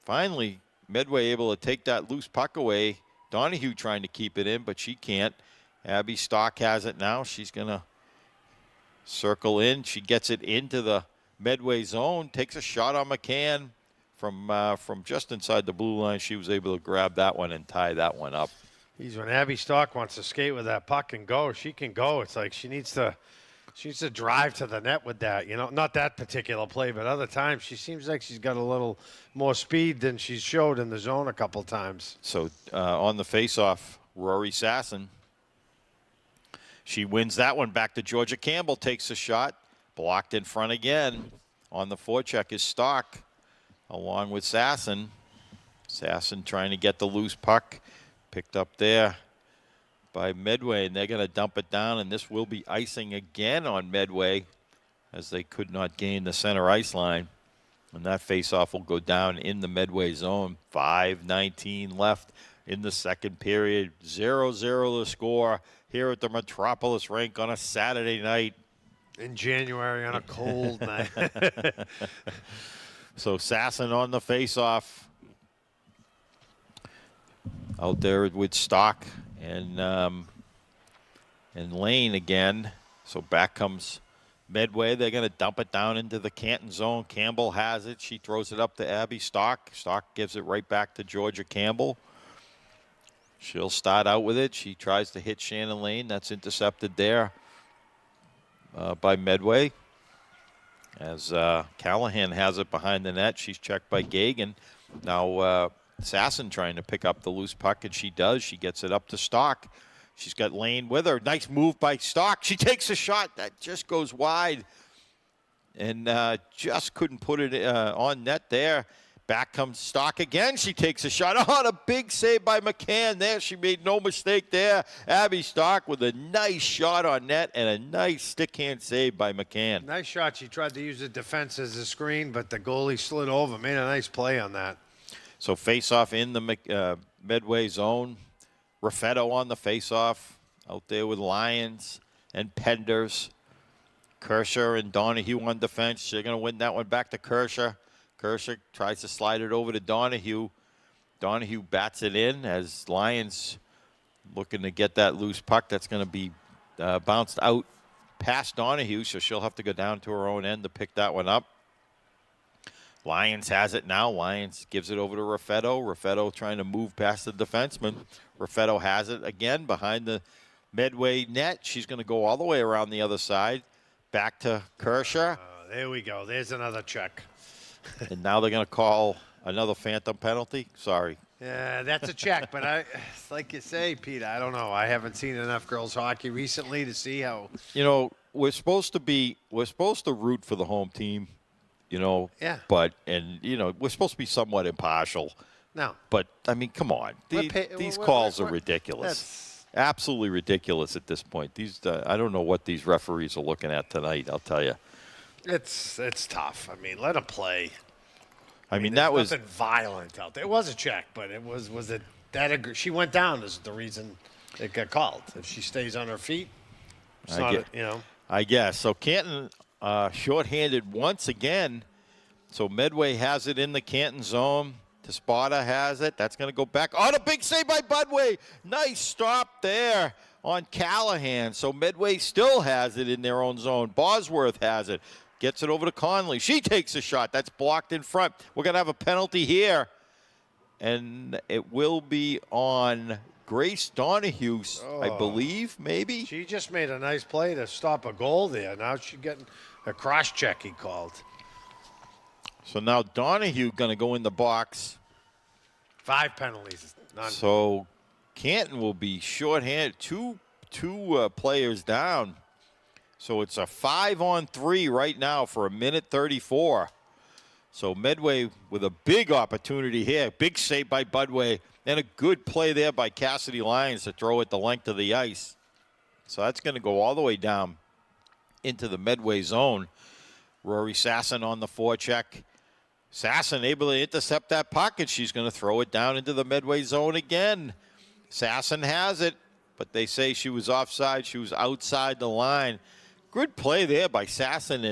Finally, Medway able to take that loose puck away. Donahue trying to keep it in, but she can't. Abby Stock has it now. She's going to circle in. She gets it into the Medway zone. Takes a shot on McCann from just inside the blue line. She was able to grab that one and tie that one up. When Abby Stock wants to skate with that puck and go, she can go. It's like she needs to drive to the net with that. You know, not that particular play, but other times she seems like she's got a little more speed than she's showed in the zone a couple times. So on the faceoff, Rory Sasson. She wins that one back to Georgia Campbell. Takes a shot, blocked in front again. On the forecheck is Stock, along with Sasson. Sasson trying to get the loose puck. Picked up there by Medway, and they're going to dump it down, and this will be icing again on Medway as they could not gain the center ice line. And that faceoff will go down in the Medway zone. 5:19 left in the second period. 0-0 the score here at the Metropolis Rink on a Saturday night. In January on a cold night. So Sasson on the faceoff. Out there with Stock and Lane again. So back comes Medway. They're going to dump it down into the Canton zone. Campbell has it. She throws it up to Abby Stock. Stock gives it right back to Georgia Campbell. She'll start out with it. She tries to hit Shannon Lane. That's intercepted there by Medway. As Callahan has it behind the net. She's checked by Gagan. Now Sasson trying to pick up the loose puck, and she does. She gets it up to Stock. She's got Lane with her. Nice move by Stock. She takes a shot. That just goes wide. And just couldn't put it on net there. Back comes Stock again. She takes a shot. Oh, a big save by McCann there. She made no mistake there. Abby Stock with a nice shot on net and a nice stick-hand save by McCann. Nice shot. She tried to use the defense as a screen, but the goalie slid over. Made a nice play on that. So face-off in the Medway zone. Raffetto on the face-off out there with Lyons and Penders. Kershaw and Donahue on defense. They're going to win that one back to Kershaw. Kershaw tries to slide it over to Donahue. Donahue bats it in as Lyons looking to get that loose puck. That's going to be bounced out past Donahue, so she'll have to go down to her own end to pick that one up. Lyons has it now. Lyons gives it over to Raffetto. Raffetto trying to move past the defenseman. Raffetto has it again behind the Medway net. She's going to go all the way around the other side. Back to Kershaw. There we go. There's another check. And now they're going to call another phantom penalty. Sorry. Yeah, that's a check. But like you say, Pete, I don't know. I haven't seen enough girls hockey recently to see how. You know, we're supposed to root for the home team. You know, yeah. But we're supposed to be somewhat impartial. No. But I mean, come on. These calls are ridiculous. Absolutely ridiculous at this point. These I don't know what these referees are looking at tonight. I'll tell you. It's tough. I mean, let them play. I mean that was nothing violent out there. It was a check, but she went down is the reason it got called. If she stays on her feet, it's I guess so. Canton. Shorthanded once again. So Medway has it in the Canton zone. Tespada has it. That's going to go back. Oh, a big save by Budway. Nice stop there on Callahan. So Medway still has it in their own zone. Bosworth has it. Gets it over to Conley. She takes a shot. That's blocked in front. We're going to have a penalty here. And it will be on Grace Donahue, I believe, maybe. She just made a nice play to stop a goal there. Now she's getting a cross check he called. So now Donahue going to go in the box. 5 penalties. None. So Canton will be shorthanded. Two players down. So it's a 5-on-3 right now for 1:34. So Medway with a big opportunity here. Big save by Budway. And a good play there by Cassidy Lyons to throw it the length of the ice. So that's going to go all the way down into the Medway zone. Rory Sasson on the forecheck. Sasson able to intercept that puck, and she's going to throw it down into the Medway zone again. Sasson has it, but they say she was offside. She was outside the line. Good play there by Sasson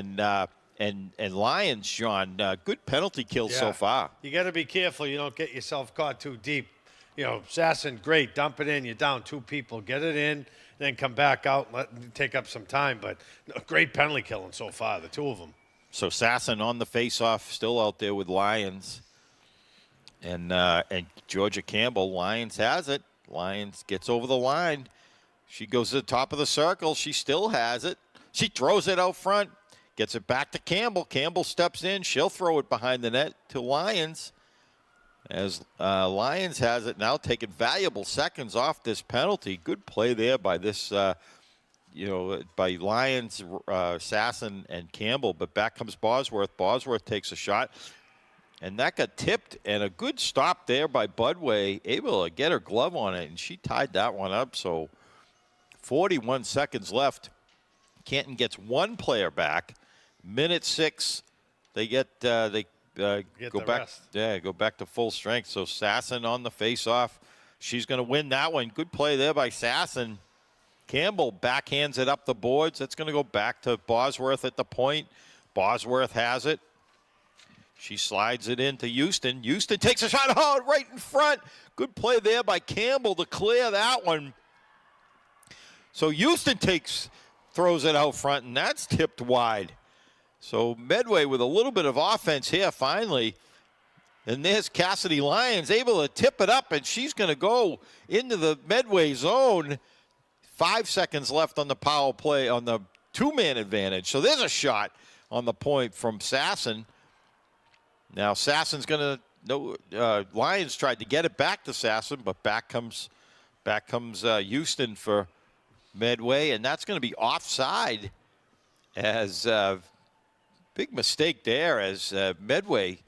and Lyons, John. Good penalty kill so far. You got to be careful you don't get yourself caught too deep. Sasson, great. Dump it in. You're down 2 people. Get it in, then come back out and take up some time. But great penalty killing so far, the 2 of them. So Sasson on the face-off, still out there with Lyons. And Georgia Campbell, Lyons has it. Lyons gets over the line. She goes to the top of the circle. She still has it. She throws it out front. Gets it back to Campbell. Campbell steps in. She'll throw it behind the net to Lyons. As Lyons has it now, taking valuable seconds off this penalty. Good play there by this, by Lyons, Sasson, and Campbell. But back comes Bosworth. Bosworth takes a shot. And that got tipped, and a good stop there by Budway, able to get her glove on it, and she tied that one up. So 41 seconds left. Canton gets 1 player back. Minute 6, they go back. Rest. Yeah, go back to full strength. So Sasson on the face-off. She's going to win that one. Good play there by Sasson. Campbell backhands it up the boards. That's going to go back to Bosworth at the point. Bosworth has it. She slides it into Houston. Houston takes a shot. Oh, right in front. Good play there by Campbell to clear that one. So Houston throws it out front, and that's tipped wide. So Medway with a little bit of offense here finally. And there's Cassidy Lyons able to tip it up, and she's going to go into the Medway zone. 5 seconds left on the power play on the 2-man advantage. So there's a shot on the point from Sasson. Now Sasson's going to Lyons tried to get it back to Sasson, but back comes Houston for Medway, and that's going to be offside. As big mistake there, as Medway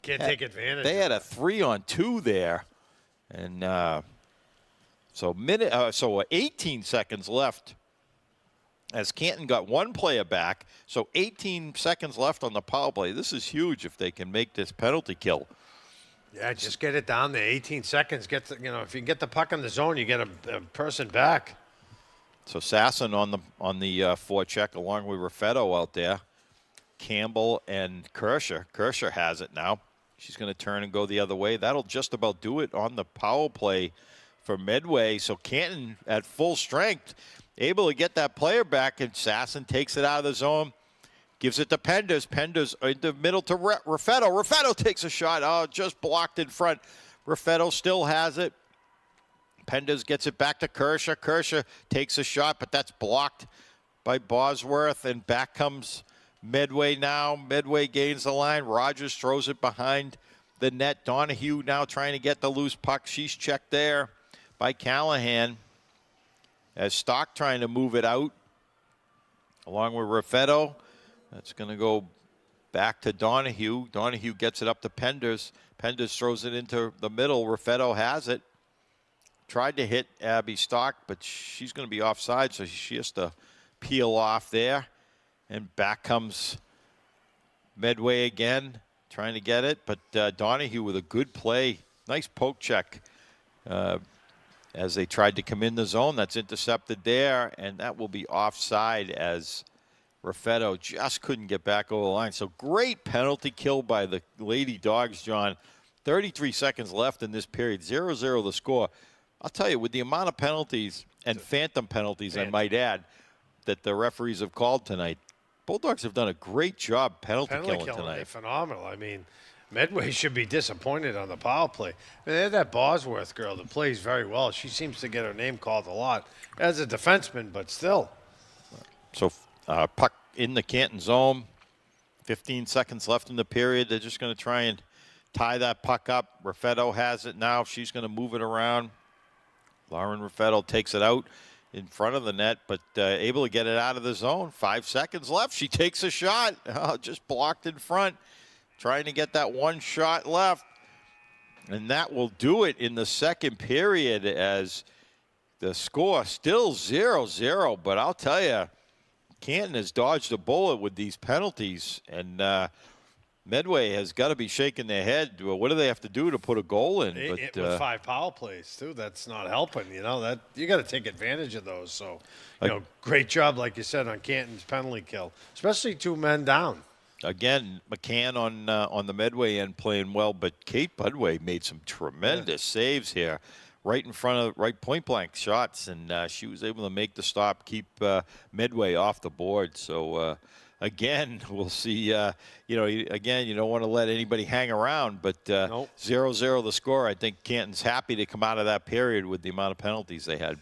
can't take advantage. They had a 3-on-2 there, and so 18 seconds left. As Canton got 1 player back, so 18 seconds left on the power play. This is huge if they can make this penalty kill. Yeah, just get it down there. 18 seconds. If you can get the puck in the zone, you get a person back. So Sasson on the forecheck along with Raffetto out there. Campbell and Kersher. Kersher has it now. She's going to turn and go the other way. That'll just about do it on the power play for Medway. So Canton at full strength, able to get that player back, and Sasson takes it out of the zone. Gives it to Penders. Penders in the middle to Raffetto. Raffetto takes a shot. Oh, just blocked in front. Raffetto still has it. Penders gets it back to Kersher. Kersher takes a shot, but that's blocked by Bosworth. And back comes Medway now. Medway gains the line. Rogers throws it behind the net. Donahue now trying to get the loose puck. She's checked there by Callahan. As Stock trying to move it out along with Raffetto. That's going to go back to Donahue. Donahue gets it up to Penders. Penders throws it into the middle. Raffetto has it. Tried to hit Abby Stock, but she's going to be offside, so she has to peel off there. And back comes Medway again, trying to get it. But Donahue with a good play. Nice poke check as they tried to come in the zone. That's intercepted there, and that will be offside as Raffetto just couldn't get back over the line. So great penalty kill by the Lady Dogs, John. 33 seconds left in this period. 0-0 the score. I'll tell you, with the amount of penalties and phantom penalties, I might add, that the referees have called tonight, Bulldogs have done a great job penalty killing tonight. They're phenomenal. I mean, Medway should be disappointed on the power play. I mean, they have that Bosworth girl that plays very well. She seems to get her name called a lot as a defenseman, but still. So puck in the Canton zone. 15 seconds left in the period. They're just going to try and tie that puck up. Raffetto has it now. She's going to move it around. Lauren Raffetto takes it out in front of the net, but able to get it out of the zone. 5 seconds left. She takes a shot. Just blocked in front. trying to get that one shot left. And that will do it in the second period as the score still 0-0. But I'll tell you, Canton has dodged a bullet with these penalties. And Medway has got to be shaking their head. Well, what do they have to do to put a goal in? With 5 power plays, too, that's not helping. You know, that you got to take advantage of those. So, great job, like you said, on Canton's penalty kill, especially 2 men down. Again, McCann on the Medway end playing well, but Kate Budway made some tremendous saves here, right in front of point blank shots, and she was able to make the stop, keep Medway off the board. So again, we'll see. Again, you don't want to let anybody hang around, but 0-0 the score. I think Canton's happy to come out of that period with the amount of penalties they had.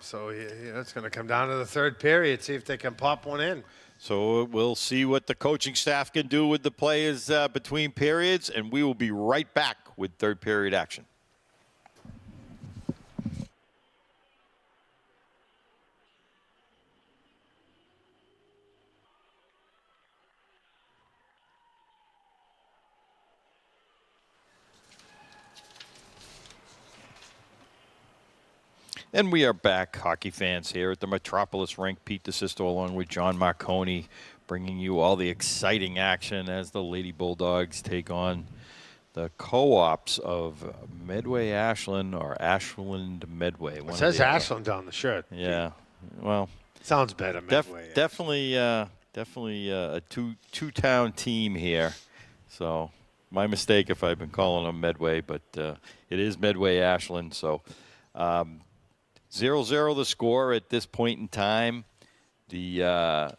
So it's going to come down to the third period. See if they can pop one in. So we'll see what the coaching staff can do with the players between periods, and we will be right back with third period action. And we are back, hockey fans, here at the Metropolis Rink. Pete DeSisto along with John Marconi, bringing you all the exciting action as the Lady Bulldogs take on the co-ops of Medway Ashland or Ashland Medway. It says Ashland on the shirt. Yeah, well, sounds better. Medway. Definitely a two-town team here. So my mistake if I've been calling them Medway, but it is Medway Ashland. So. 0-0 the score at this point in time. The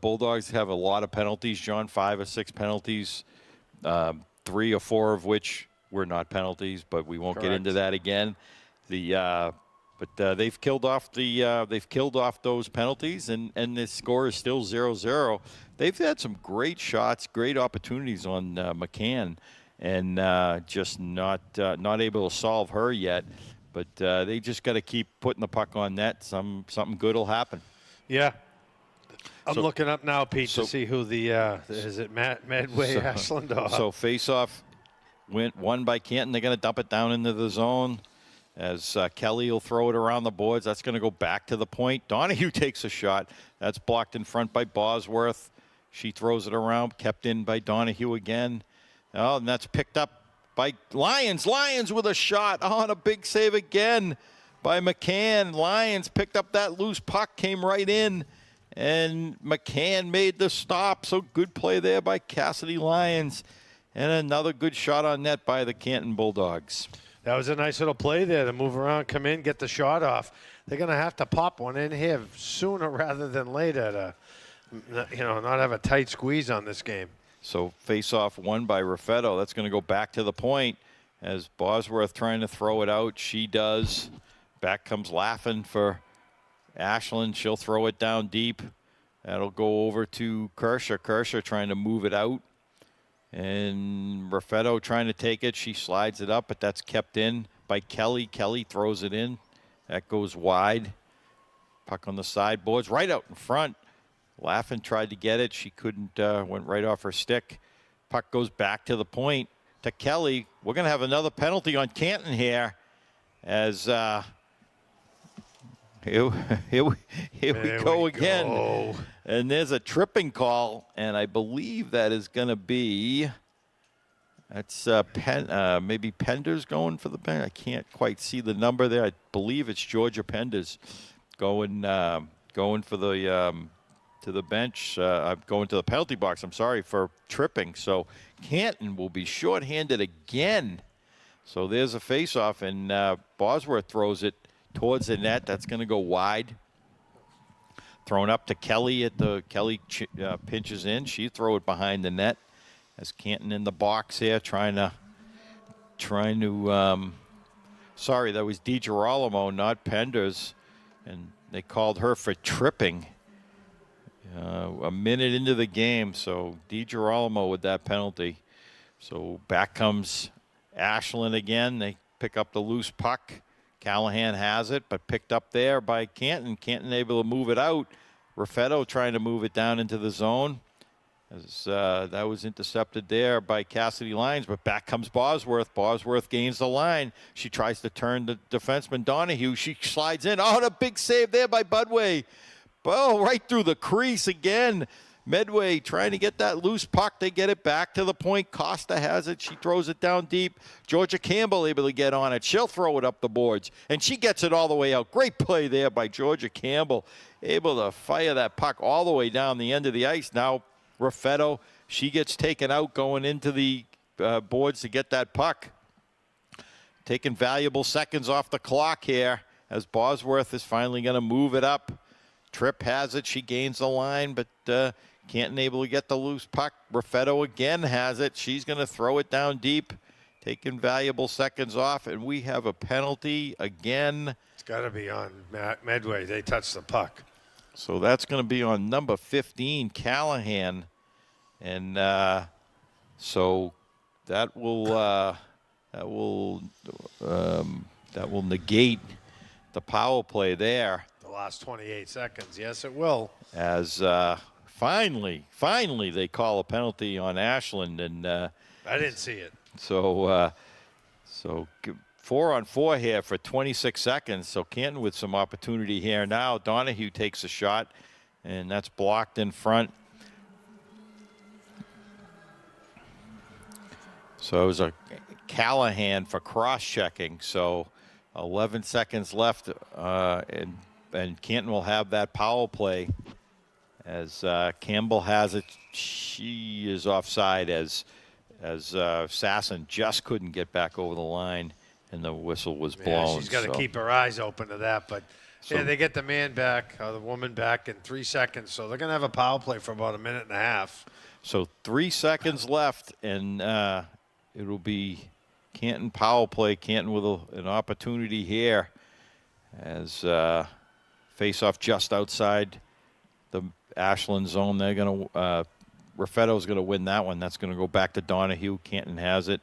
Bulldogs have a lot of penalties, John, 5 or 6 penalties, 3 or 4 of which were not penalties, but we won't get into that again. But they've killed off those penalties, and the score is still 0-0. They've had some great shots, great opportunities on McCann, and just not able to solve her yet. But they just got to keep putting the puck on net. Something good will happen. Yeah. I'm looking up now, Pete, to see who the is it Medway Ashland? So face-off won by Canton. They're going to dump it down into the zone as Kelly will throw it around the boards. That's going to go back to the point. Donahue takes a shot. That's blocked in front by Bosworth. She throws it around, kept in by Donahue again. Oh, and that's picked up by Lyons. Lyons with a shot. Oh, and a big save again by McCann. Lyons picked up that loose puck, came right in, and McCann made the stop. So good play there by Cassidy Lyons. And another good shot on net by the Canton Bulldogs. That was a nice little play there to move around, come in, get the shot off. They're going to have to pop one in here sooner rather than later to, not have a tight squeeze on this game. So face-off won by Raffetto. That's going to go back to the point as Bosworth trying to throw it out. She does. Back comes Laughing for Ashland. She'll throw it down deep. That'll go over to Kershaw. Kershaw trying to move it out. And Raffetto trying to take it. She slides it up, but that's kept in by Kelly. Kelly throws it in. That goes wide. Puck on the sideboards, right out in front. Laughing tried to get it. She couldn't, went right off her stick. Puck goes back to the point to Kelly. We're going to have another penalty on Canton here as here we go again. And there's a tripping call, and I believe that is going to be, that's maybe Penders going for the bench. I can't quite see the number there. I believe it's Georgia Penders going for the to the bench. Going to the penalty box, I'm sorry, for tripping. So Canton will be shorthanded again. So there's a face-off, and Bosworth throws it towards the net. That's going to go wide. Thrown up to Kelly. Kelly pinches in. She throw it behind the net. As Canton in the box here, trying to. Sorry, that was DiGirolamo, not Penders, and they called her for tripping. A minute into the game, so DiGirolamo with that penalty. So back comes Ashland again. They pick up the loose puck. Callahan has it, but picked up there by Canton. Canton able to move it out. Raffetto trying to move it down into the zone. as that was intercepted there by Cassidy Lyons, but back comes Bosworth. Bosworth gains the line. She tries to turn the defenseman Donahue. She slides in. Oh, and a big save there by Budway. Oh, right through the crease again. Medway trying to get that loose puck. They get it back to the point. Costa has it. She throws it down deep. Georgia Campbell able to get on it. She'll throw it up the boards, and she gets it all the way out. Great play there by Georgia Campbell. Able to fire that puck all the way down the end of the ice. Now Raffetto, she gets taken out going into the boards to get that puck. Taking valuable seconds off the clock here as Bosworth is finally going to move it up. Tripp has it. She gains the line, but Canton able to get the loose puck. Raffetto again has it. She's going to throw it down deep. Taking valuable seconds off, and we have a penalty again. It's got to be on Medway. They touched the puck. So that's going to be on number 15, Callahan. And so that will negate the power play there. The last 28 seconds. Yes, it will. As finally they call a penalty on Ashland, and I didn't see it. So 4-on-4 here for 26 seconds. So Canton with some opportunity here now. Donahue takes a shot, and that's blocked in front. So it was a Callahan for cross-checking. So 11 seconds left, and Canton will have that power play. As Campbell has it, she is offside as Sasson just couldn't get back over the line, and the whistle was blown. Yeah, she's got to keep her eyes open to that. But yeah, they get the man back, the woman back in 3 seconds. So they're going to have a power play for about a minute and a half. So 3 seconds left, and it'll be Canton power play. Canton with an opportunity here as face-off just outside the Ashland zone. They're going to Raffetto's going to win that one. That's going to go back to Donahue. Canton has it,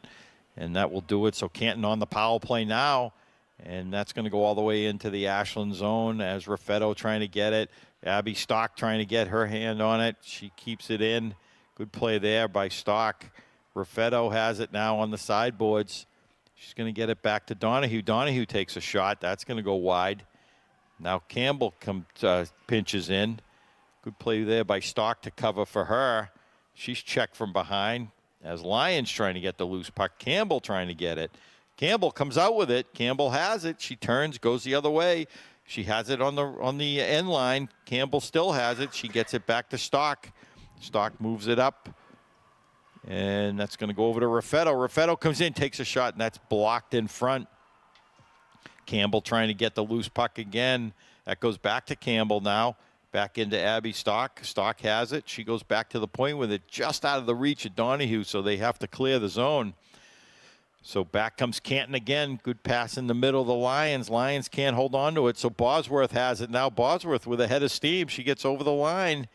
and that will do it. So Canton on the power play now, and that's going to go all the way into the Ashland zone as Raffetto trying to get it. Abby Stock trying to get her hand on it. She keeps it in. Good play there by Stock. Raffetto has it now on the sideboards. She's going to get it back to Donahue. Donahue takes a shot. That's going to go wide. Now Campbell pinches in. Good play there by Stock to cover for her. She's checked from behind as Lyons trying to get the loose puck. Campbell trying to get it. Campbell comes out with it. Campbell has it. She turns, goes the other way. She has it on the end line. Campbell still has it. She gets it back to Stock. Stock moves it up. And that's going to go over to Raffetto. Raffetto comes in, takes a shot, and that's blocked in front. Campbell trying to get the loose puck again. That goes back to Campbell now. Back into Abby Stock. Stock has it. She goes back to the point with it just out of the reach of Donahue, so they have to clear the zone. So back comes Canton again. Good pass in the middle of the Lions. Lions can't hold on to it, so Bosworth has it. Now Bosworth with a head of steam. She gets over the line,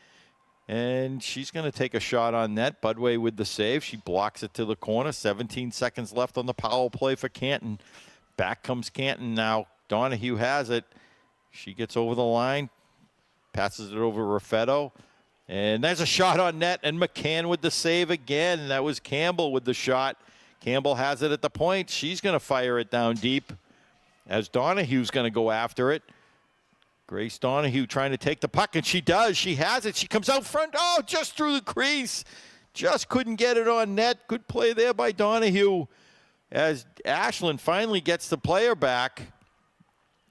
and she's going to take a shot on net. Budway with the save. She blocks it to the corner. 17 seconds left on the power play for Canton. Back comes Canton now. Donahue has it. She gets over the line. Passes it over Raffetto. And there's a shot on net, and McCann with the save again. That was Campbell with the shot. Campbell has it at the point. She's going to fire it down deep as Donahue's going to go after it. Grace Donahue trying to take the puck, and she does. She has it. She comes out front. Oh, just through the crease. Just couldn't get it on net. Good play there by Donahue as Ashland finally gets the player back.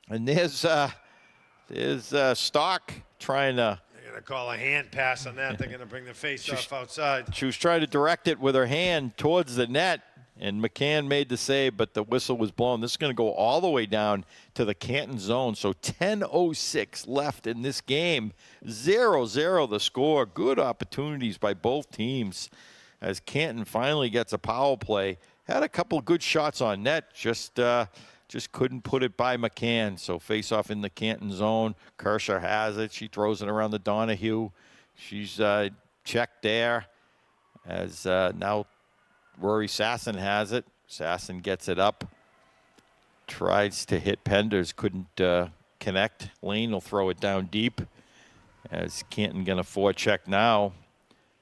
And there's Stock trying to... They're going to call a hand pass on that. They're going to bring the face-off outside. She was trying to direct it with her hand towards the net, and McCann made the save, but the whistle was blown. This is going to go all the way down to the Canton zone. So 10:06 left in this game. 0-0 the score. Good opportunities by both teams as Canton finally gets a power play. Had a couple of good shots on net, just couldn't put it by McCann. So face off in the Canton zone. Kershaw has it. She throws it around the Donahue. She's checked there as now Rory Sasson has it. Sasson gets it up. Tries to hit Penders. Couldn't connect. Lane will throw it down deep as Canton going to forecheck now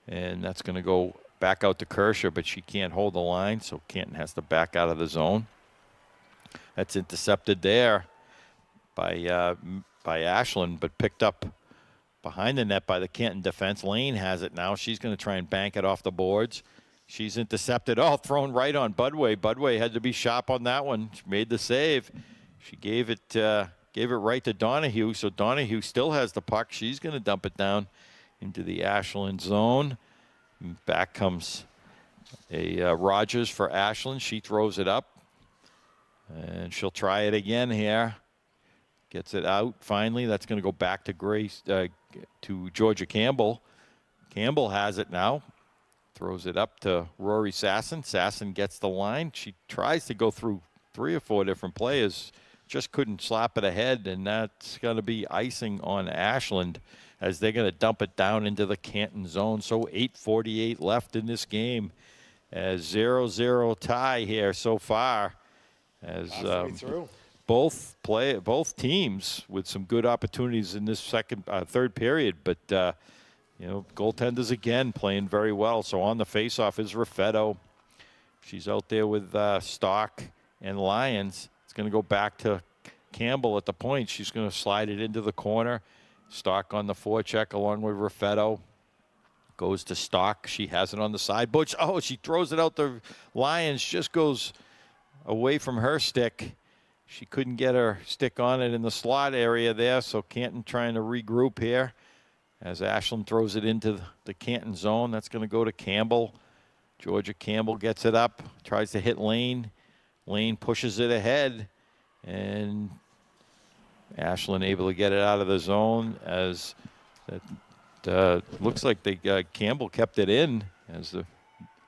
And that's going to go back out to Kershaw, but she can't hold the line, so Canton has to back out of the zone. That's intercepted there by Ashland, but picked up behind the net by the Canton defense. Lane has it now. She's going to try and bank it off the boards. She's intercepted. Oh, thrown right on Budway. Budway had to be sharp on that one. She made the save. She gave it right to Donahue, so Donahue still has the puck. She's going to dump it down into the Ashland zone. Back comes a Rogers for Ashland. She throws it up, and she'll try it again here. Gets it out finally. That's going to go back to to Georgia Campbell. Campbell has it now. Throws it up to Rory Sasson. Sasson gets the line. She tries to go through 3 or 4 different players. Just couldn't slap it ahead, and that's going to be icing on Ashland as they're going to dump it down into the Canton zone. So 8:48 left in this game. As 0-0 tie here so far. As both teams with some good opportunities in this third period, but goaltenders again playing very well. So on the faceoff is Raffetto. She's out there with Stock and Lyons. It's going to go back to Campbell at the point. She's going to slide it into the corner. Stock on the forecheck along with Raffetto. Goes to Stock. She has it on the side. Butch, she throws it out the Lyons. Just goes away from her stick. She couldn't get her stick on it in the slot area there, so Canton trying to regroup here as Ashland throws it into the Canton zone. That's going to go to Campbell. Georgia Campbell gets it up, tries to hit Lane. Lane pushes it ahead, and Ashland able to get it out of the zone as it looks like Campbell kept it in, as the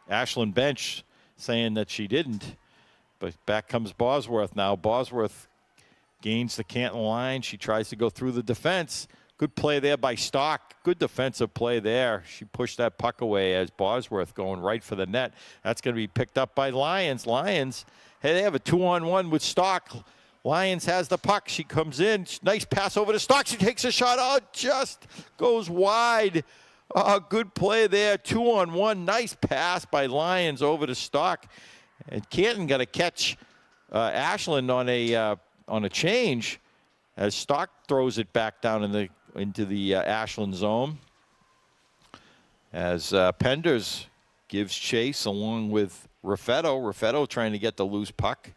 Ashland bench saying that she didn't. But back comes Bosworth now. Bosworth gains the Canton line. She tries to go through the defense. Good play there by Stock. Good defensive play there. She pushed that puck away as Bosworth going right for the net. That's going to be picked up by Lyons. Lyons, hey, they have a 2-on-1 with Stock. Lyons has the puck. She comes in. Nice pass over to Stock. She takes a shot. Oh, just goes wide. Good play there. 2-on-1. Nice pass by Lyons over to Stock. And Canton got to catch Ashland on a change as Stock throws it back down into the Ashland zone. As Penders gives chase along with Raffetto. Raffetto trying to get the loose puck.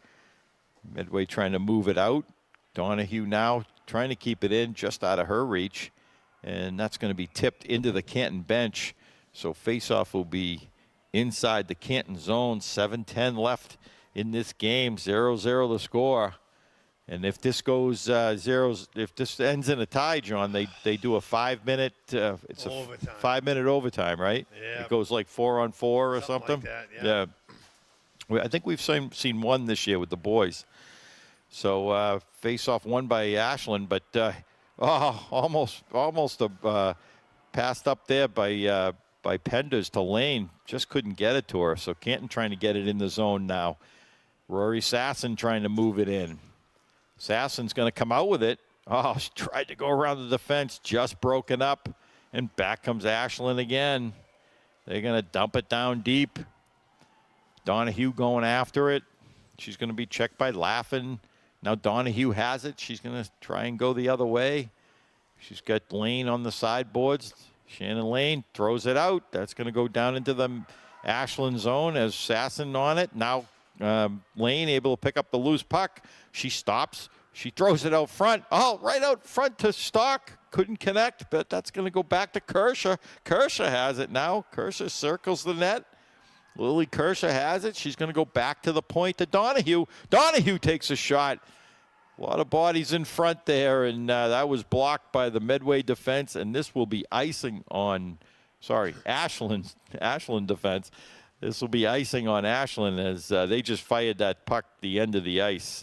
Midway trying to move it out. Donahue now trying to keep it in just out of her reach. And that's going to be tipped into the Canton bench. So faceoff will be inside the Canton zone. 7:10 left in this game. 0-0 the score. And if this goes if this ends in a tie, John, they do a 5-minute. It's overtime. 5-minute overtime, right? Yeah. It goes like 4-on-4 or something. Like that, yeah. I think we've seen one this year with the boys. So face-off won by Ashland, but almost passed up there by Penders to Lane. Just couldn't get it to her. So Canton trying to get it in the zone now. Rory Sasson trying to move it in. Sasson's going to come out with it. Oh, she tried to go around the defense, just broken up. And back comes Ashland again. They're going to dump it down deep. Donahue going after it. She's going to be checked by Laffin. Now Donahue has it. She's going to try and go the other way. She's got Lane on the sideboards. Shannon Lane throws it out. That's going to go down into the Ashland zone as Sasson on it. Now Lane able to pick up the loose puck. She stops. She throws it out front. Oh, right out front to Stock. Couldn't connect, but that's going to go back to Kershaw. Kershaw has it now. Kershaw circles the net. Lily Kershaw has it. She's going to go back to the point to Donahue. Donahue takes a shot. A lot of bodies in front there, and that was blocked by the Medway defense, and this will be icing on, Ashland defense. This will be icing on Ashland as they just fired that puck the end of the ice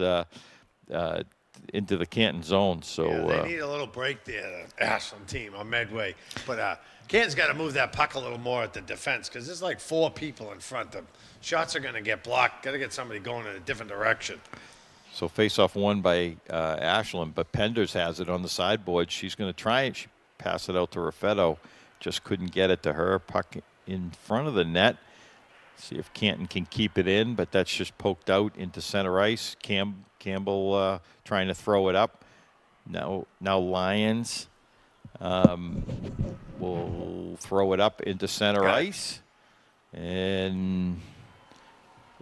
into the Canton zone. So they need a little break there, the Ashland team on Medway. But Canton's got to move that puck a little more at the defense because there's like 4 people in front. The shots are going to get blocked. Got to get somebody going in a different direction. So face-off won by Ashland, but Penders has it on the sideboard. She's going to try it. She passed it out to Raffetto. Just couldn't get it to her. Puck in front of the net. See if Canton can keep it in, but that's just poked out into center ice. Campbell trying to throw it up. Now Lions will throw it up into center ice. And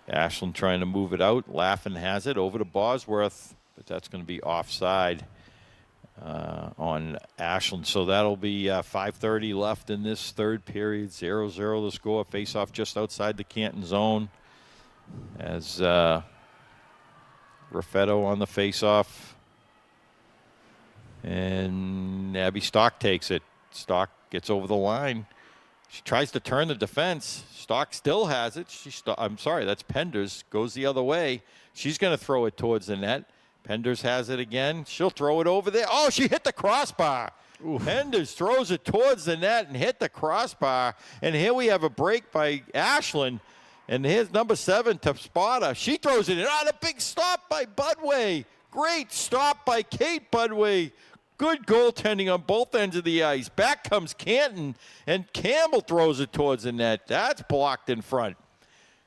Ashland trying to move it out. Laffin has it over to Bosworth, but that's going to be offside on Ashland. So that'll be 5:30 left in this third period. 0-0 the score. Face-off just outside the Canton zone as Raffetto on the face-off. And Abby Stock takes it. Stock gets over the line. She tries to turn the defense. Stock still has it. I'm sorry, that's Penders. Goes the other way. She's going to throw it towards the net. Penders has it again. She'll throw it over there. Oh, she hit the crossbar. Ooh. Penders throws it towards the net and hit the crossbar. And here we have a break by Ashland. And here's number 7, Spada. She throws it in. Oh, a big stop by Budway. Great stop by Kate Budway. Good goaltending on both ends of the ice. Back comes Canton, and Campbell throws it towards the net. That's blocked in front.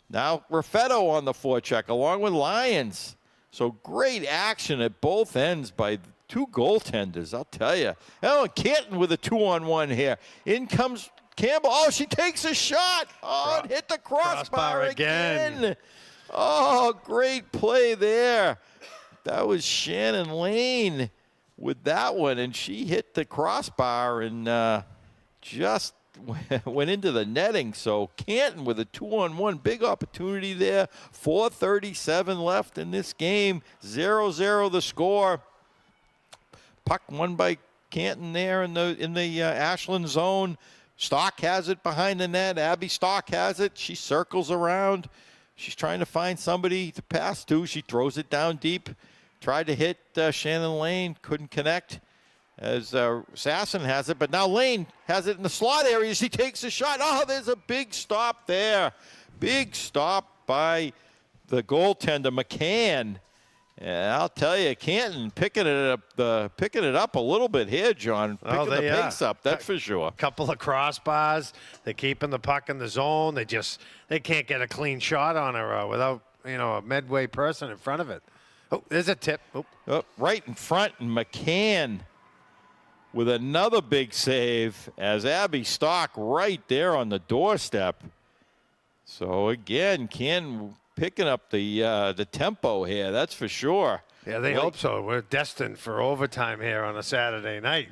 Now Raffetto on the forecheck along with Lyons. So great action at both ends by 2 goaltenders, I'll tell you. Oh, Canton with a 2-on-1 here. In comes Campbell. Oh, she takes a shot. Oh, and hit the crossbar again. Oh, great play there. That was Shannon Lane with that one, and she hit the crossbar and just went into the netting. So Canton with a 2-on-1, big opportunity there. 4:37 left in this game. 0-0 the score. Puck won by Canton there in the Ashland zone. Stock has it behind the net. Abby Stock has it. She circles around. She's trying to find somebody to pass to. She throws it down deep. Tried to hit Shannon Lane, couldn't connect as Sasson has it. But now Lane has it in the slot area. She takes a shot. Oh, there's a big stop there. Big stop by the goaltender, McCann. And I'll tell you, Canton picking it up a little bit here, John. Picking the pace up, that's for sure. A couple of crossbars. They're keeping the puck in the zone. They can't get a clean shot on her without a midway person in front of it. Oh, there's a tip. Oh, right in front, and McCann with another big save as Abby Stock right there on the doorstep. So again, Canton picking up the tempo here. That's for sure. Yeah, they hope so. We're destined for overtime here on a Saturday night.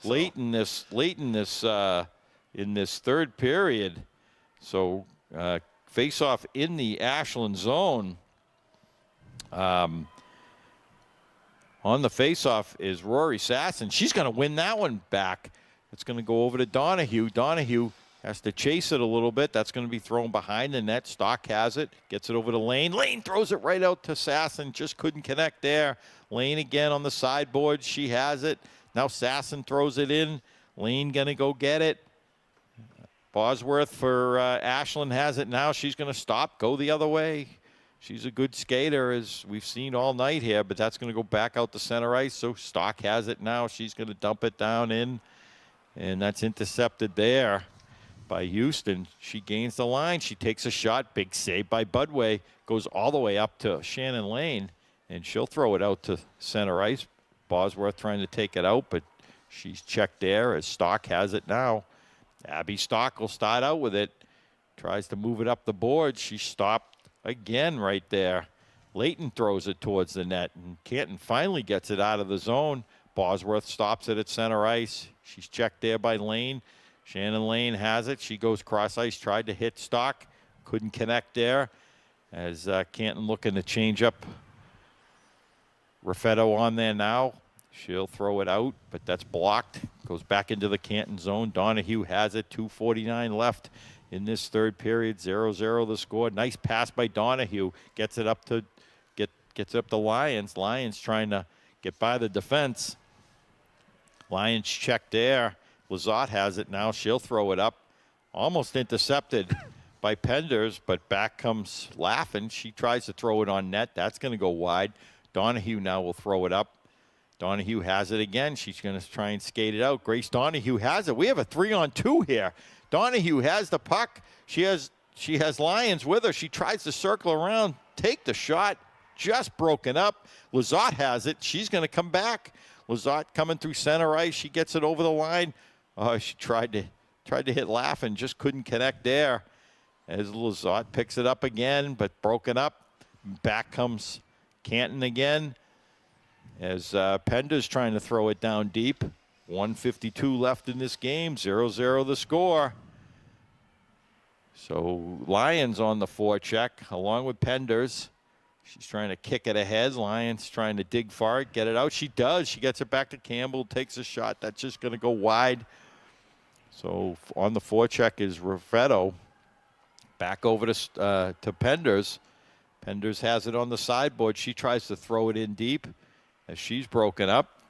Late in this third period. So face-off in the Ashland zone. On the faceoff is Rory Sasson. She's going to win that one back. It's going to go over to Donahue. Donahue has to chase it a little bit. That's going to be thrown behind the net. Stock has it. Gets it over to Lane. Lane throws it right out to Sasson. Just couldn't connect there. Lane again on the sideboard. She has it. Now Sasson throws it in. Lane going to go get it. Bosworth for Ashland has it now. She's going to stop, go the other way. She's a good skater, as we've seen all night here, but that's going to go back out to center ice. So Stock has it now. She's going to dump it down in, and that's intercepted there by Houston. She gains the line. She takes a shot. Big save by Budway. Goes all the way up to Shannon Lane, and she'll throw it out to center ice. Bosworth trying to take it out, but she's checked there as Stock has it now. Abby Stock will start out with it. Tries to move it up the board. She stopped again right there. Layton throws it towards the net, and Canton finally gets it out of the zone. Bosworth stops it at center ice. She's checked there by Lane. Shannon Lane has it. She goes cross ice, tried to hit Stock. Couldn't connect there as Canton looking to change up. Raffetto on there now. She'll throw it out, but that's blocked. Goes back into the Canton zone. Donahue has it. 2:49 left in this third period. 0-0 the score. Nice pass by Donahue. Gets it up to Lyons. Lyons trying to get by the defense. Lyons checked there. Lizotte has it now. She'll throw it up. Almost intercepted by Penders, but back comes Laffin. She tries to throw it on net. That's going to go wide. Donahue now will throw it up. Donahue has it again. She's going to try and skate it out. Grace Donahue has it. We have a 3-on-2 here. Donahue has the puck. She has Lyons with her. She tries to circle around, take the shot, just broken up. Lizotte has it. She's going to come back. Lizotte coming through center ice. She gets it over the line. Oh, she tried to hit Laughlin, just couldn't connect there. As Lizotte picks it up again, but broken up. Back comes Canton again. As Pender's trying to throw it down deep. 1:52 left in this game. 0-0 the score. So Lyons on the forecheck along with Penders. She's trying to kick it ahead. Lyons trying to dig for it, get it out. She does. She gets it back to Campbell, takes a shot. That's just going to go wide. So on the forecheck is Raffetto. Back over to Penders. Penders has it on the sideboard. She tries to throw it in deep as she's broken up.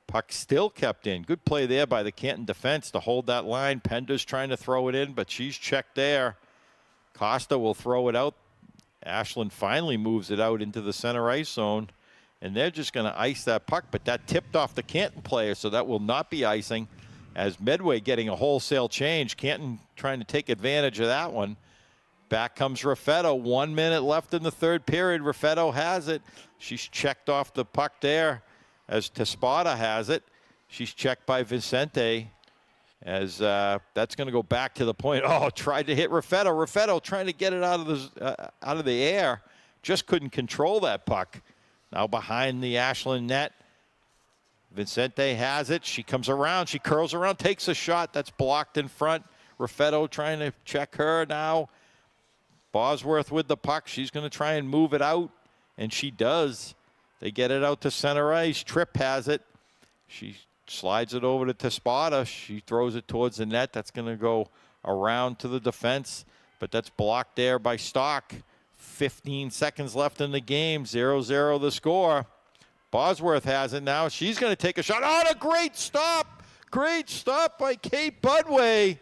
Puck still kept in. Good play there by the Canton defense to hold that line. Penders trying to throw it in, but she's checked there. Costa will throw it out. Ashland finally moves it out into the center ice zone, and they're just going to ice that puck, but that tipped off the Canton player, so that will not be icing. As Medway getting a wholesale change, Canton trying to take advantage of that one. Back comes Raffetto. 1 minute left in the third period. Raffetto has it. She's checked off the puck there as Tespada has it. She's checked by Vicente as that's going to go back to the point. Oh, tried to hit Raffetto. Raffetto trying to get it out of the air. Just couldn't control that puck. Now behind the Ashland net. Vicente has it. She comes around. She curls around, takes a shot. That's blocked in front. Raffetto trying to check her now. Bosworth with the puck. She's going to try and move it out, and she does. They get it out to center ice. Tripp has it. She slides it over to Tespada. She throws it towards the net. That's going to go around to the defense, but that's blocked there by Stock. 15 seconds left in the game. 0-0 the score. Bosworth has it now. She's going to take a shot. Oh, a great stop. Great stop by Kate Budway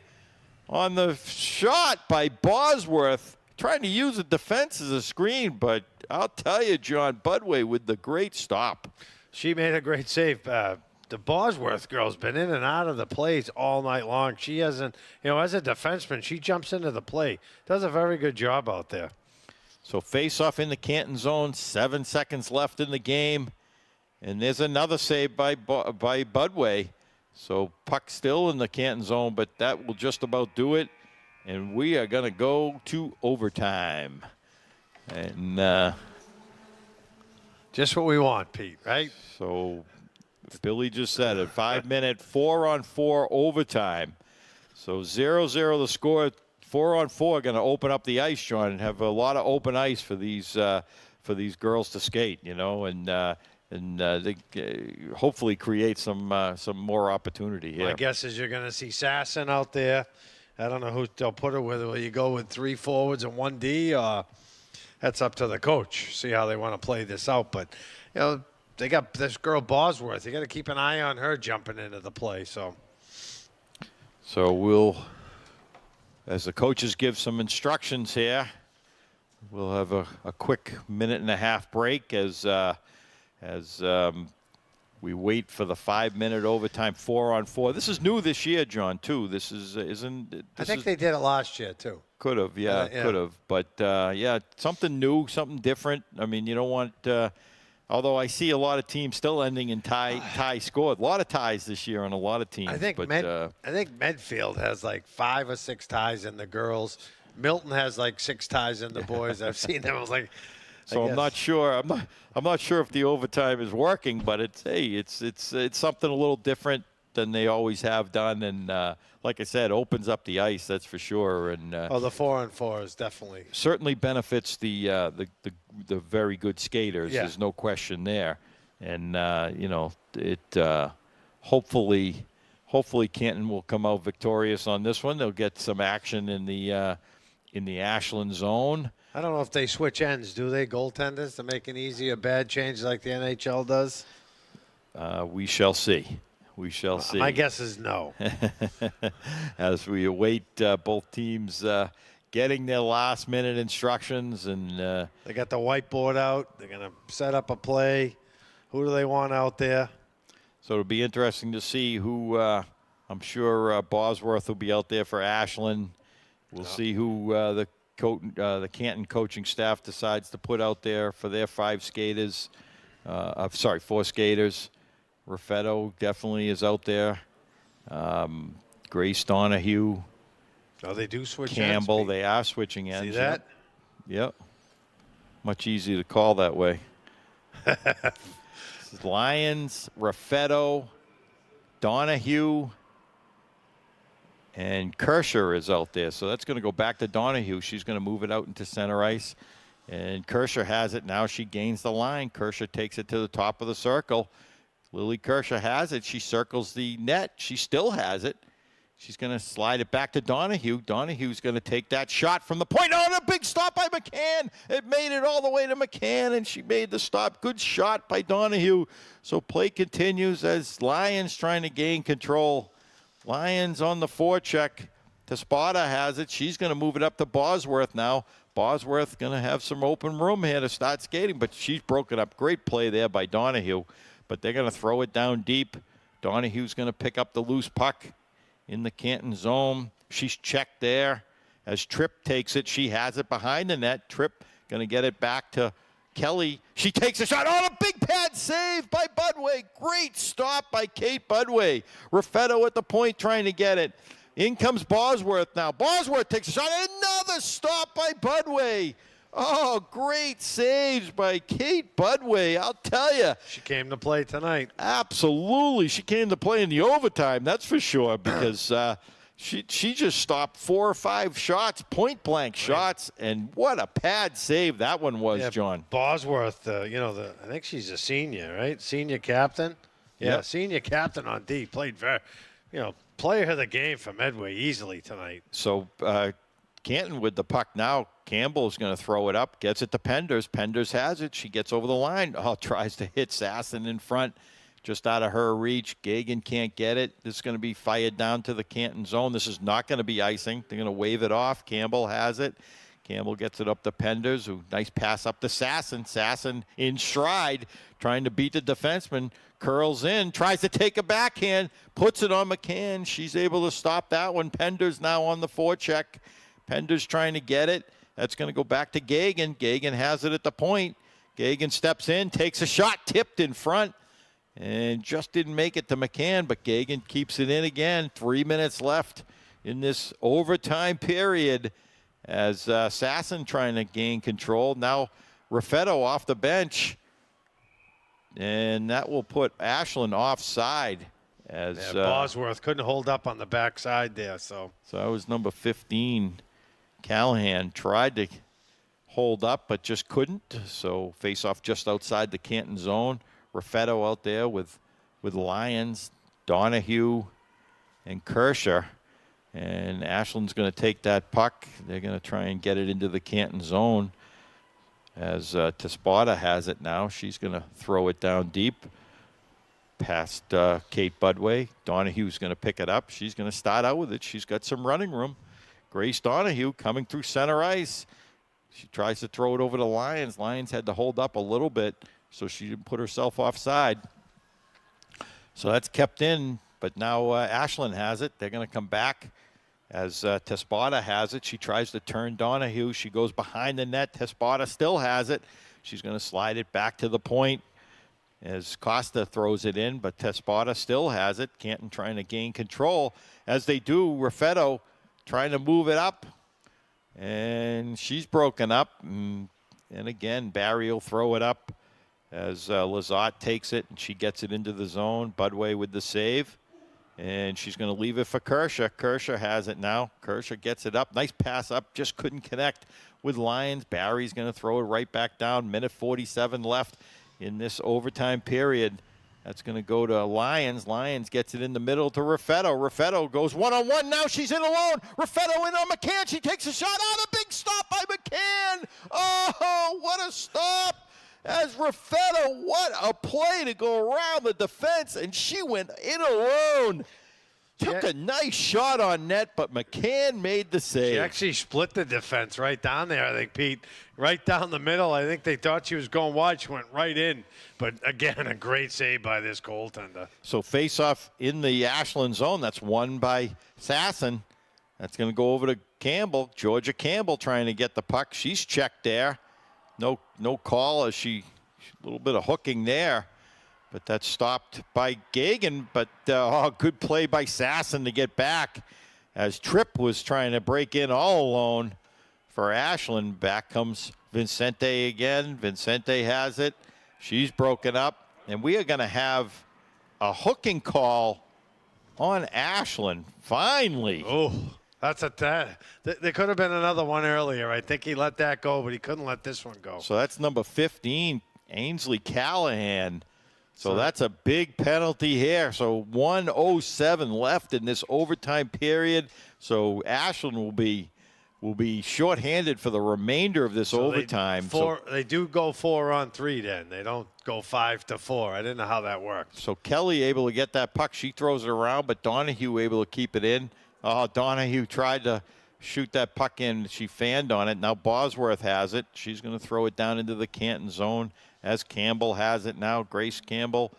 on the shot by Bosworth. Trying to use the defense as a screen, but I'll tell you, John, Budway with the great stop. She made a great save. The Bosworth girl's been in and out of the plays all night long. She hasn't, as a defenseman, she jumps into the play. Does a very good job out there. So face-off in the Canton zone. 7 seconds left in the game. And there's another save by Budway. So puck still in the Canton zone, but that will just about do it. And we are going to go to overtime. And just what we want, Pete, right? So Billy just said it. 5-minute, 4-on-4 overtime. So 0-0 the score. 4-on-4 going to open up the ice, John, and have a lot of open ice for these girls to skate, and they hopefully create some more opportunity here. My guess is you're going to see Sasson out there. I don't know who they'll put her with. Will you go with 3 forwards and 1 D? That's up to the coach. See how they want to play this out. But, they got this girl Bosworth. You got to keep an eye on her jumping into the play. So we'll, as the coaches give some instructions here, we'll have a quick 1.5-minute break as we wait for the 5-minute overtime 4-on-4. This is new this year, John, too. This isn't. I think they did it last year, too. Could have, yeah, could have. But, something new, something different. I mean, you don't want although I see a lot of teams still ending in tie score. A lot of ties this year on a lot of teams. I think Medfield has like 5 or 6 ties in the girls. Milton has like 6 ties in the boys. I've seen them. I was like, so I'm not sure. I'm not sure if the overtime is working, but it's something a little different than they always have done, and like I said, opens up the ice. That's for sure. And the 4-on-4 is definitely certainly benefits the very good skaters. Yeah. There's no question there, and hopefully Canton will come out victorious on this one. They'll get some action in the Ashland zone. I don't know if they switch ends, do they, goaltenders, to make an easy or bad change like the NHL does? We shall see. We shall see. My guess is no. As we await both teams getting their last-minute instructions. And they got the whiteboard out. They're going to set up a play. Who do they want out there? So it'll be interesting to see who. I'm sure Bosworth will be out there for Ashland. We'll see who the Canton coaching staff decides to put out there for their 5 skaters. 4 skaters. Raffetto definitely is out there. Grace Donahue. Oh, they do switch Campbell. ends. They are switching ends. See that? Yep. Much easier to call that way. This is Lyons, Raffetto, Donahue, and Kirscher is out there. So that's going to go back to Donahue. She's going to move it out into center ice. And Kirscher has it. Now she gains the line. Kirscher takes it to the top of the circle. Lily Kirscher has it. She circles the net. She still has it. She's going to slide it back to Donahue. Donahue's going to take that shot from the point. Oh, a big stop by McCann. It made it all the way to McCann, and she made the stop. Good shot by Donahue. So play continues as Lyons trying to gain control. Lyons on the forecheck. Tespada has it. She's going to move it up to Bosworth now. Bosworth going to have some open room here to start skating, but she's broken up. Great play there by Donahue, but they're going to throw it down deep. Donahue's going to pick up the loose puck in the Canton zone. She's checked there as Tripp takes it. She has it behind the net. Tripp going to get it back to Kelly. She takes a shot. Oh, a big pad save by Budway. Great stop by Kate Budway. Raffetto at the point trying to get it. In comes Bosworth now. Bosworth takes a shot. Another stop by Budway. Oh, great saves by Kate Budway. I'll tell you. She came to play tonight. Absolutely. She came to play in the overtime, that's for sure, because she just stopped 4 or 5 shots, point-blank shots, and what a pad save that one was, Yeah, John. Bosworth, I think she's a senior, right? Senior captain. Yeah, Yep. senior captain on D. Played very, player of the game for Medway easily tonight. So Canton with the puck now. Campbell's going to throw it up, gets it to Penders. Penders has it. She gets over the line. Oh, tries to hit Sasson in front, just out of her reach. Gagan can't get it. This is going to be fired down to the Canton zone. This is not going to be icing. They're going to wave it off. Campbell has it. Campbell gets it up to Penders, who nice pass up to Sasson. Sasson in stride, trying to beat the defenseman. Curls in, tries to take a backhand, puts it on McCann. She's able to stop that one. Penders now on the forecheck. Penders trying to get it. That's going to go back to Gagan. Gagan has it at the point. Gagan steps in, takes a shot, tipped in front, and just didn't make it to McCann, but Gagan keeps it in again. 3 minutes left in this overtime period as Sasson trying to gain control. Now Raffetto off the bench, and that will put Ashland offside. As Bosworth couldn't hold up on the backside there. So that was number 15. Callahan tried to hold up, but just couldn't. So face off just outside the Canton zone. Raffetto out there with Lyons, Donahue, and Kirscher. And Ashland's going to take that puck. They're going to try and get it into the Canton zone as Tespada has it now. She's going to throw it down deep past Kate Budway. Donahue's going to pick it up. She's going to start out with it. She's got some running room. Grace Donahue coming through center ice. She tries to throw it over to Lyons. Lyons had to hold up a little bit, so she didn't put herself offside. So that's kept in, but now Ashland has it. They're going to come back as Tespada has it. She tries to turn Donahue. She goes behind the net. Tespada still has it. She's going to slide it back to the point as Costa throws it in, but Tespada still has it. Canton trying to gain control. As they do, Raffetto trying to move it up, and she's broken up. And again, Barry will throw it up as Lizotte takes it, and she gets it into the zone. Budway with the save, and she's going to leave it for Kirscher. Kirscher has it now. Kirscher gets it up. Nice pass up, just couldn't connect with Lyons. Barry's going to throw it right back down. Minute 47 left in this overtime period. That's going to go to Lyons. Lyons gets it in the middle to Raffetto. Raffetto goes one-on-one. Now she's in alone. Raffetto in on McCann. She takes a shot. Oh, the big stop by McCann. Oh, what a stop. As Raffetto, what a play to go around the defense, and she went in alone. took a nice shot on net, but McCann made the save. She actually split the defense right down there, I think, Pete. Right down the middle. I think they thought she was going wide. She went right in. But, again, a great save by this goaltender. So face-off in the Ashland zone. That's won by Sasson. That's going to go over to Campbell. Georgia Campbell trying to get the puck. She's checked there. No call as a little bit of hooking there. But that's stopped by Gagan. But good play by Sasson to get back as Tripp was trying to break in all alone for Ashland. Back comes Vincente again. Vincente has it. She's broken up. And we are going to have a hooking call on Ashland. Finally. Oh, there could have been another one earlier. I think he let that go, but he couldn't let this one go. So that's number 15, Ainsley Callahan. So that's a big penalty here. So 1:07 left in this overtime period. So Ashland will be shorthanded for the remainder of this overtime. They do go 4-on-3 then. They don't go 5-4. I didn't know how that worked. So Kelly able to get that puck. She throws it around, but Donahue able to keep it in. Donahue tried to shoot that puck in. She fanned on it. Now Bosworth has it. She's going to throw it down into the Canton zone as Campbell has it now. Grace Campbell,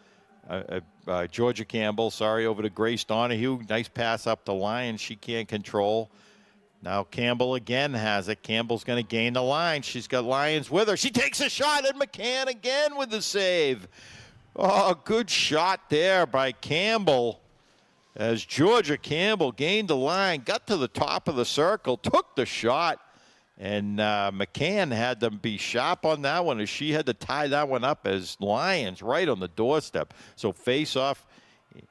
Georgia Campbell, over to Grace Donahue. Nice pass up the line. She can't control. Now Campbell again has it. Campbell's going to gain the line. She's got Lyons with her. She takes a shot at McCann again with the save. Oh, good shot there by Campbell. As Georgia Campbell gained the line, got to the top of the circle, took the shot, and McCann had to be sharp on that one as she had to tie that one up as Lyons right on the doorstep. So face-off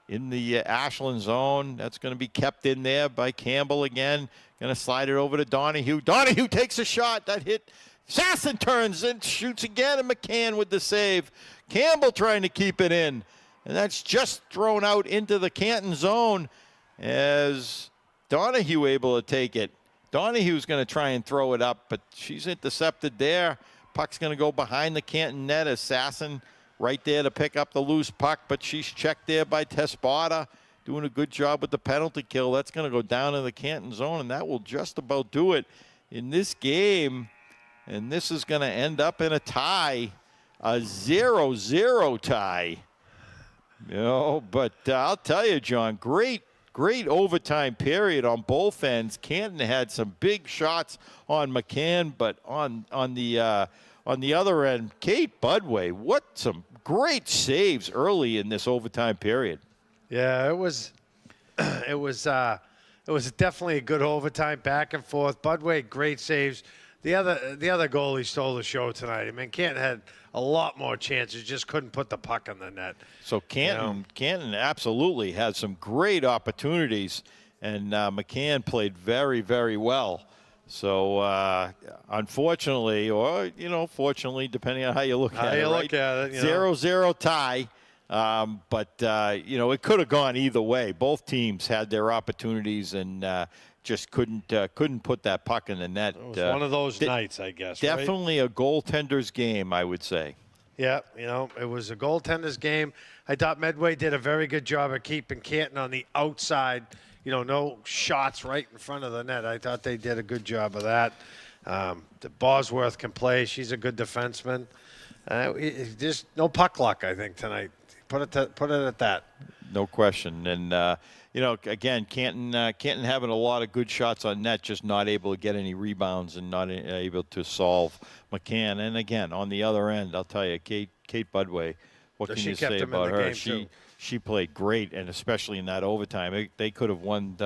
in the Ashland zone. That's going to be kept in there by Campbell again. Going to slide it over to Donahue. Donahue takes a shot. That hit. Sasson turns and shoots again, and McCann with the save. Campbell trying to keep it in. And that's just thrown out into the Canton zone as Donahue able to take it. Donahue's going to try and throw it up, but she's intercepted there. Puck's going to go behind the Canton net as Sasson right there to pick up the loose puck, but she's checked there by Tespada, doing a good job with the penalty kill. That's going to go down in the Canton zone, and that will just about do it in this game. And this is going to end up in a tie, a 0-0 tie. But I'll tell you, John, great overtime period on both ends. Canton had some big shots on McCann, but on the other end, Kate Budway, what some great saves early in this overtime period. Yeah, it was definitely a good overtime back and forth. Budway, great saves. The other goalie stole the show tonight. I mean, Canton had a lot more chances, just couldn't put the puck on the net. So Canton absolutely had some great opportunities, and McCann played very, very well. So unfortunately, or fortunately, depending on how you look at it, look at it, 0-0 tie. But it could have gone either way. Both teams had their opportunities and just couldn't put that puck in the net. It was one of those nights, I guess. Definitely right? a goaltender's game, I would say. Yeah, it was a goaltender's game. I thought Medway did a very good job of keeping Canton on the outside. No shots right in front of the net. I thought they did a good job of that. The Bosworth can play. She's a good defenseman. Just no puck luck, I think, tonight. Put it at that. No question. And again, Canton having a lot of good shots on net, just not able to get any rebounds and not able to solve McCann. And again, on the other end, I'll tell you, Kate Budway, what can you say about her? She played great, and especially in that overtime, they could have won.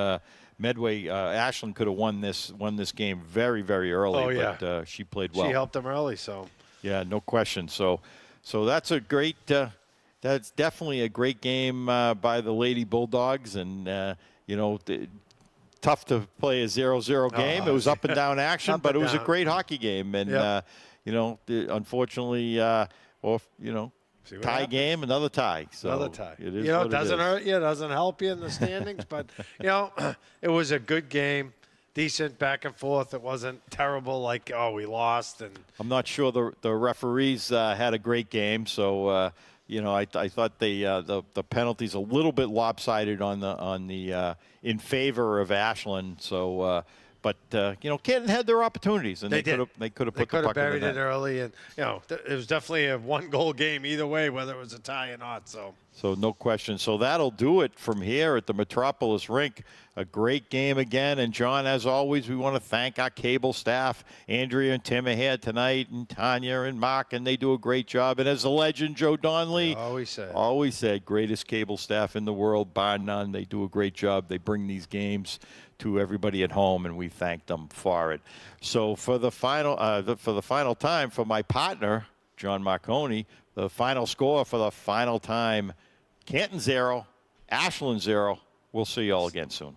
Ashland could have won this game very, very early. Oh, yeah. But she played well. She helped them early, so. Yeah, no question. So that's a great. That's definitely a great game by the Lady Bulldogs, and tough to play a 0-0 game. It was up and down action, but it was a great hockey game, and unfortunately, tie game, another tie. So another tie. It is it doesn't hurt you, it doesn't help you in the standings, but it was a good game. Decent back and forth. It wasn't terrible like, we lost. And I'm not sure the referees had a great game, so You know, I thought the penalties a little bit lopsided on the in favor of Ashland. So, but you know, Canton had their opportunities, and they could have put the puck buried in the it net. early, and you know, it was definitely a 1-goal game either way, whether it was a tie or not. So no question. So that'll do it from here at the Metropolis Rink. A great game again. And, John, as always, we want to thank our cable staff. Andrea and Tim are here tonight, and Tanya and Mark, and they do a great job. And as the legend, Joe Donnelly always said, greatest cable staff in the world, bar none. They do a great job. They bring these games to everybody at home, and we thank them for it. So for the final time, for my partner, John Marconi, the final score for the final time, Canton 0, Ashland 0. We'll see you all again soon.